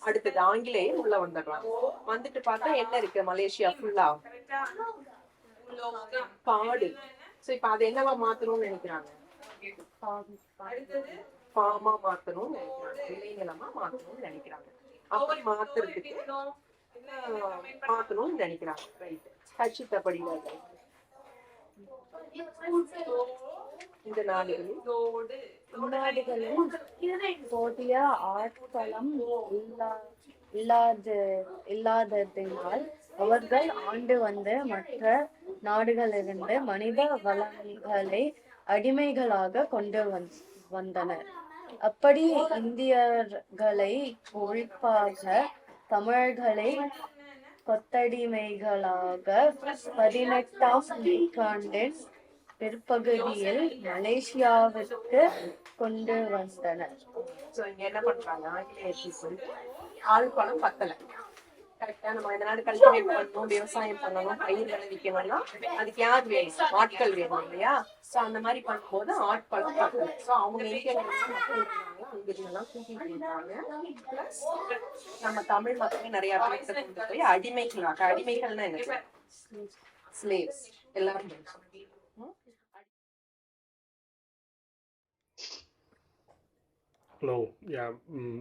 அடுத்தது ஆங்கிலேயர் உள்ள வந்துடுறாங்க. வந்துட்டு பார்த்தா என்ன இருக்கு, மலேசியா ஃபுல்லா காடு. சோ இப்ப அதை என்னவா மாத்தணும்னு நினைக்கிறாங்க, ஃபார்மா மாத்தணும்னு நினைக்கிறாங்க, விளைநிலமா மாத்தணும்னு நினைக்கிறாங்க. அப்படி மாத்துறதுக்கு மாத்தணும்னு நினைக்கிறாங்க. ரைட், கட்சித்தபடி இந்த நாடுகளில் போதிய ஆட்களம் இல்லாததினால் அவர்கள் ஆண்டு வந்த மற்ற நாடுகளிலிருந்து மனித வளங்களை அடிமைகளாக கொண்டு வந்தனர். அப்படி இந்தியர்களை ஒழிப்பாக தமிழர்களை கொத்தடிமைகளாக 18ஆம் நூற்றாண்டின் பிற்பகுதியில் மலேசியாவிற்கு கொண்டு வந்தனர். என்ன பண்றாங்க, ஆங்கிலேயர்கள் ஆள் பணம் பத்தல, கரெக்டா நம்ம இந்த நாடு கல்டிவேட் பண்ணணும், விவசாயம் பண்ணணும், பயிர் விளைவிக்கணும்னா அதுக்கு யார் வேணும், ஆட்கள் வேணும் இல்லையா? சோ அந்த மாதிரி பண்ணும்போது ஆட்களும் பத்தல. சோ அவங்க எங்க மக்கள் இருந்தாங்க அங்கிருந்தெல்லாம் கூட்டிட்டு இருந்தாங்க. பிளஸ் நம்ம தமிழ் மக்களே நிறைய பேர்த்த கொண்டு போய் அடிமைகளாக, அடிமைகள்னா என்ன, ஸ்லேவ்ஸ் எல்லாரும். Hello, yeah,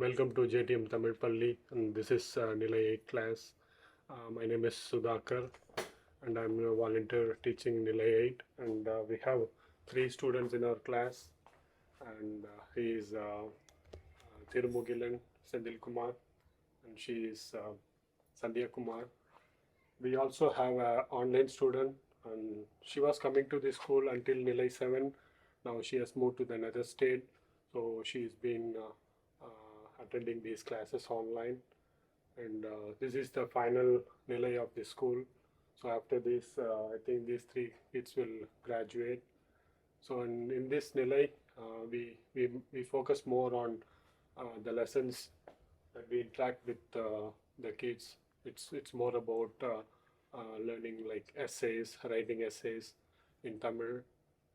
welcome to JTM Tamil Palli, and this is Nilai 8 class. My name is Sudhakar, and I'm a volunteer teaching Nilai 8, and we have 3 students in our class, and he is Thirumugilan Sendil Kumar, and she is Sandhya Kumar. We also have an online student, and she was coming to the school until Nilai 7. Now she has moved to another state. So she's been attending these classes online, and this is the final Nilai of the school. So after this, I think these 3 kids will graduate. So in this Nilai, we focus more on the lessons that we interact with the kids. It's more about learning like essays, writing essays in Tamil,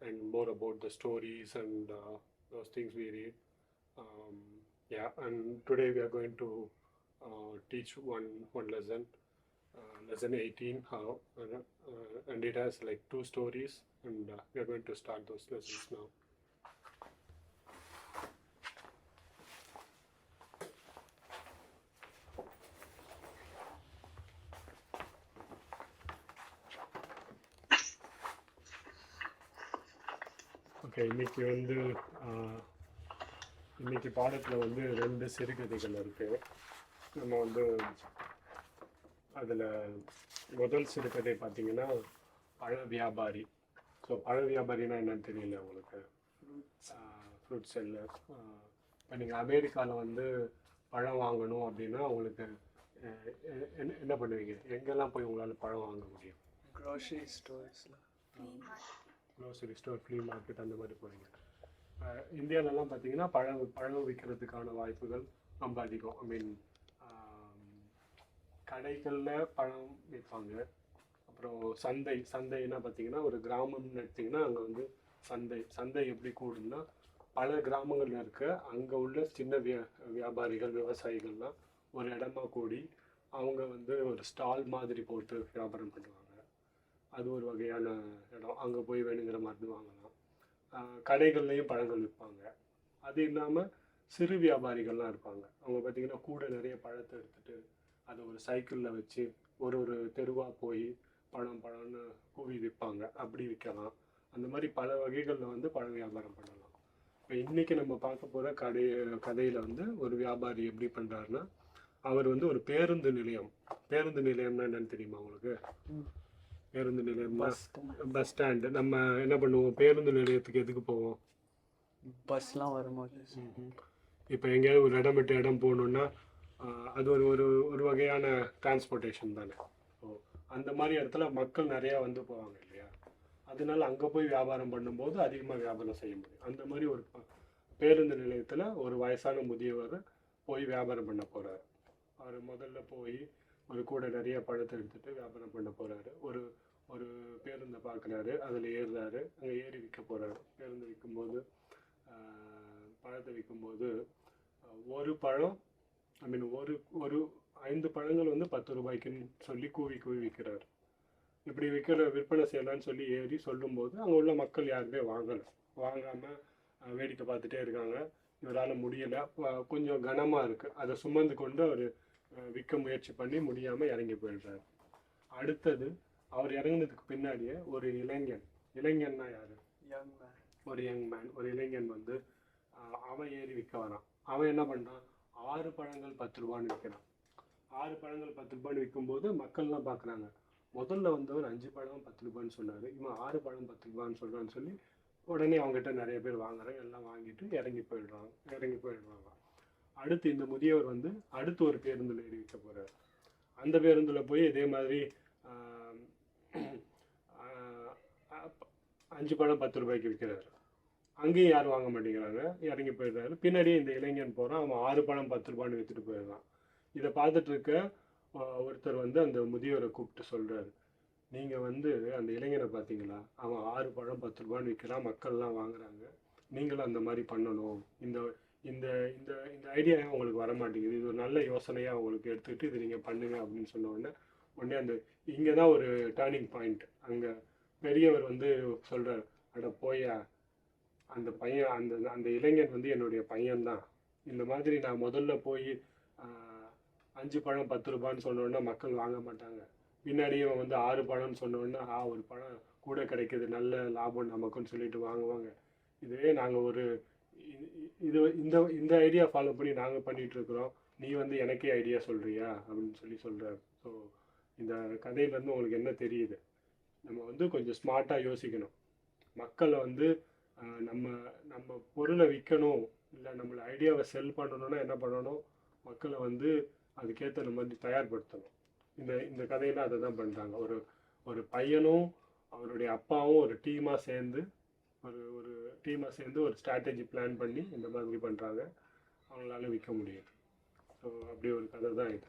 and more about the stories and those things we read. Yeah, and today we are going to teach one lesson, lesson 18, and it has like 2 stories, and we are going to start those lessons now. Okay, இன்னைக்கு பாடத்தில் வந்து 2 சிறுகதைகள் இருக்குது. நம்ம வந்து அதில் முதல் சிறுகதை பார்த்திங்கன்னா பழ வியாபாரி. ஸோ பழ வியாபாரின்னா என்னன்னு தெரியல உங்களுக்கு, ஃப்ரூட் செல்லர். இப்போ நீங்கள் அமெரிக்காவில் வந்து பழம் வாங்கணும் அப்படின்னா உங்களுக்கு என்ன பண்ணுவீங்க, எங்கெல்லாம் போய் உங்களால் பழம் வாங்க முடியும்? க்ரோசரி ஸ்டோர்ஸில், க்ரோசரி ஸ்டோர், ஃப்ளீ மார்க்கெட் அந்த மாதிரி போகிறீங்க. இந்தியாவிலலாம் பார்த்தீங்கன்னா பழம் விற்கிறதுக்கான வாய்ப்புகள் ரொம்ப அதிகம். ஐ மீன் கடைகளில் பழம் விற்பாங்க. அப்புறம் சந்தைன்னா பார்த்தீங்கன்னா ஒரு கிராமம்னு எடுத்திங்கன்னா அங்கே வந்து சந்தை எப்படி கூடுன்னா பல கிராமங்களில் இருக்க அங்கே உள்ள சின்ன வியாபாரிகள், விவசாயிகள்லாம் ஒரு இடமா கூடி அவங்க வந்து ஒரு ஸ்டால் மாதிரி போட்டு வியாபாரம் பண்ணுவாங்க. அது ஒரு வகையான இடம். அங்கே போய் வேணுங்கிற மருந்து வாங்கலாம். கடைகள்லையும் பழங்கள் விற்பாங்க. அது இல்லாமல் சிறு வியாபாரிகள்லாம் இருப்பாங்க. அவங்க பார்த்திங்கன்னா கூட நிறைய பழத்தை எடுத்துகிட்டு அதை ஒரு சைக்கிளில் வச்சு ஒரு தெருவாக போய் பழம்னு கூவி விற்பாங்க. அப்படி விற்கலாம். அந்த மாதிரி பல வகைகளில் வந்து பழ வியாபாரம் பண்ணலாம். இப்போ இன்றைக்கி நம்ம பார்க்க போகிற கதையில் வந்து ஒரு வியாபாரி எப்படி பண்ணுறாருன்னா, அவர் வந்து ஒரு பேருந்து நிலையம்னா என்னன்னு தெரியுமா உங்களுக்கு? பேருந்து நிலையம், பஸ் ஸ்டாண்டு. நம்ம என்ன பண்ணுவோம், பேருந்து நிலையத்துக்கு எதுக்கு போவோம்? பஸ்லாம் வரும்போது. இப்போ எங்கேயாவது ஒரு இடம் விட்டு இடம் போகணுன்னா அது ஒரு ஒரு ஒரு வகையான டிரான்ஸ்போர்ட்டேஷன் தானே. ஸோ அந்த மாதிரி இடத்துல மக்கள் நிறையா வந்து போவாங்க இல்லையா, அதனால அங்கே போய் வியாபாரம் பண்ணும்போது அதிகமாக வியாபாரம் செய்ய முடியும். அந்த மாதிரி ஒரு பேருந்து நிலையத்தில் ஒரு வயசான முதியவர் போய் வியாபாரம் பண்ண போகிறார். அவர் முதல்ல போய் ஒரு கூட நிறைய பழத்தை எடுத்துகிட்டு வியாபாரம் பண்ண போகிறாரு. ஒரு ஒரு பேருந்தை பார்க்குறாரு, அதில் ஏறுறாரு, அங்கே ஏறி விற்க போகிறாரு. பேருந்து விற்கும்போது பழத்தை விற்கும்போது ஒரு பழம் ஒரு ஒரு 5 பழங்கள் வந்து 10 ரூபாய்க்குன்னு சொல்லி கூவி விற்கிறார். இப்படி விற்பனை செய்யலான்னு சொல்லி ஏறி சொல்லும்போது அங்கே உள்ள மக்கள் யாருமே வாங்காமல் வேடிக்கை பார்த்துட்டே இருக்காங்க. இவரால் முடியலை, கொஞ்சம் கனமாக இருக்குது, அதை சுமந்து கொண்டு அவர் விற்க முயற்சி பண்ணி முடியாமல் இறங்கி போயிடுறாரு. அடுத்தது அவர் இறங்கினதுக்கு பின்னாடியே ஒரு இளைஞன்னா யார்? ஒரு ஒரு இளைஞன் வந்து அவன் ஏறி விற்க வரான். அவன் என்ன பண்ணுறான், 6 பழங்கள் 10 ரூபான்னு விற்கிறான். 6 பழங்கள் 10 ரூபான்னு விற்கும்போது மக்கள்லாம் பார்க்குறாங்க, முதல்ல வந்தவர் 5 பழம் 10 ரூபான்னு சொன்னார், இவன் 6 பழம் 10 ரூபான்னு சொல்கிறான்னு சொல்லி உடனே அவங்ககிட்ட நிறைய பேர் வாங்குறாங்க. எல்லாம் வாங்கிட்டு இறங்கி போயிடுவாங்க. அடுத்து இந்த முதியவர் வந்து அடுத்து ஒரு பேருந்தில் ஏறி விற்க போகிறார். அந்த பேருந்தில் போய் இதே மாதிரி 5 பழம் 10 ரூபாய்க்கு விற்கிறாரு. அங்கேயும் யாரும் வாங்க மாட்டேங்கிறாங்க, இறங்கி போயிடுறாரு. பின்னாடியே இந்த இளைஞன் போகிறான், அவன் 6 பழம் 10 ரூபான்னு விற்றுட்டு போயிடுறான். இதை பார்த்துட்டு இருக்க ஒருத்தர் வந்து அந்த முதியவரை கூப்பிட்டு சொல்கிறாரு, நீங்கள் வந்து அந்த இளைஞனை பார்த்தீங்களா, அவன் 6 பழம் 10 ரூபான்னு விற்கிறான், மக்கள்லாம் வாங்குறாங்க, நீங்களும் அந்த மாதிரி பண்ணணும். இந்த இந்த இந்த இந்த ஐடியா உங்களுக்கு வர மாட்டேங்குது, இது ஒரு நல்ல யோசனையாக உங்களுக்கு எடுத்துக்கிட்டு இது நீங்கள் பண்ணுங்க அப்படின்னு சொன்ன உடனே அந்த இங்கே தான் ஒரு டேர்னிங் பாயிண்ட். அங்கே பெரியவர் வந்து சொல்கிறார், அட போயா, அந்த பையன் அந்த இளைஞன் வந்து என்னுடைய பையன்தான். இந்த மாதிரி நான் முதல்ல போய் 5 பழம் 10 ரூபான்னு சொன்னோன்னா மக்கள் வாங்க மாட்டாங்க, பின்னாடியே வந்து 6 பழம்னு சொன்னோன்னா ஒரு பழம் கூட கிடைக்கிது, நல்ல லாபம் நமக்குன்னு சொல்லிட்டு வாங்குவாங்க. இதுவே நாங்கள் ஒரு இந்த ஐடியா ஃபாலோ பண்ணி நாங்கள் பண்ணிகிட்ருக்குறோம், நீ வந்து எனக்கே ஐடியா சொல்கிறியா அப்படின்னு சொல்கிறார். ஸோ இந்த கதையிலேருந்து உங்களுக்கு என்ன தெரியுது, நம்ம வந்து கொஞ்சம் ஸ்மார்ட்டாக யோசிக்கணும். மக்களை வந்து நம்ம பொருளை விற்கணும், இல்லை நம்மளை ஐடியாவை செல் பண்ணணும்னா என்ன பண்ணணும், மக்களை வந்து அதுக்கேற்ற நம்ம வந்து தயார்படுத்தணும். இந்த கதையில் அதை தான் பண்ணுறாங்க. ஒரு பையனும் அவருடைய அப்பாவும் ஒரு டீமாக சேர்ந்து ஒரு ஸ்ட்ராட்டஜி பிளான் பண்ணி இந்த மாதிரி பண்ணுறாங்க, அவங்களால விற்க முடியும். ஸோ அப்படி ஒரு கதை தான் இது.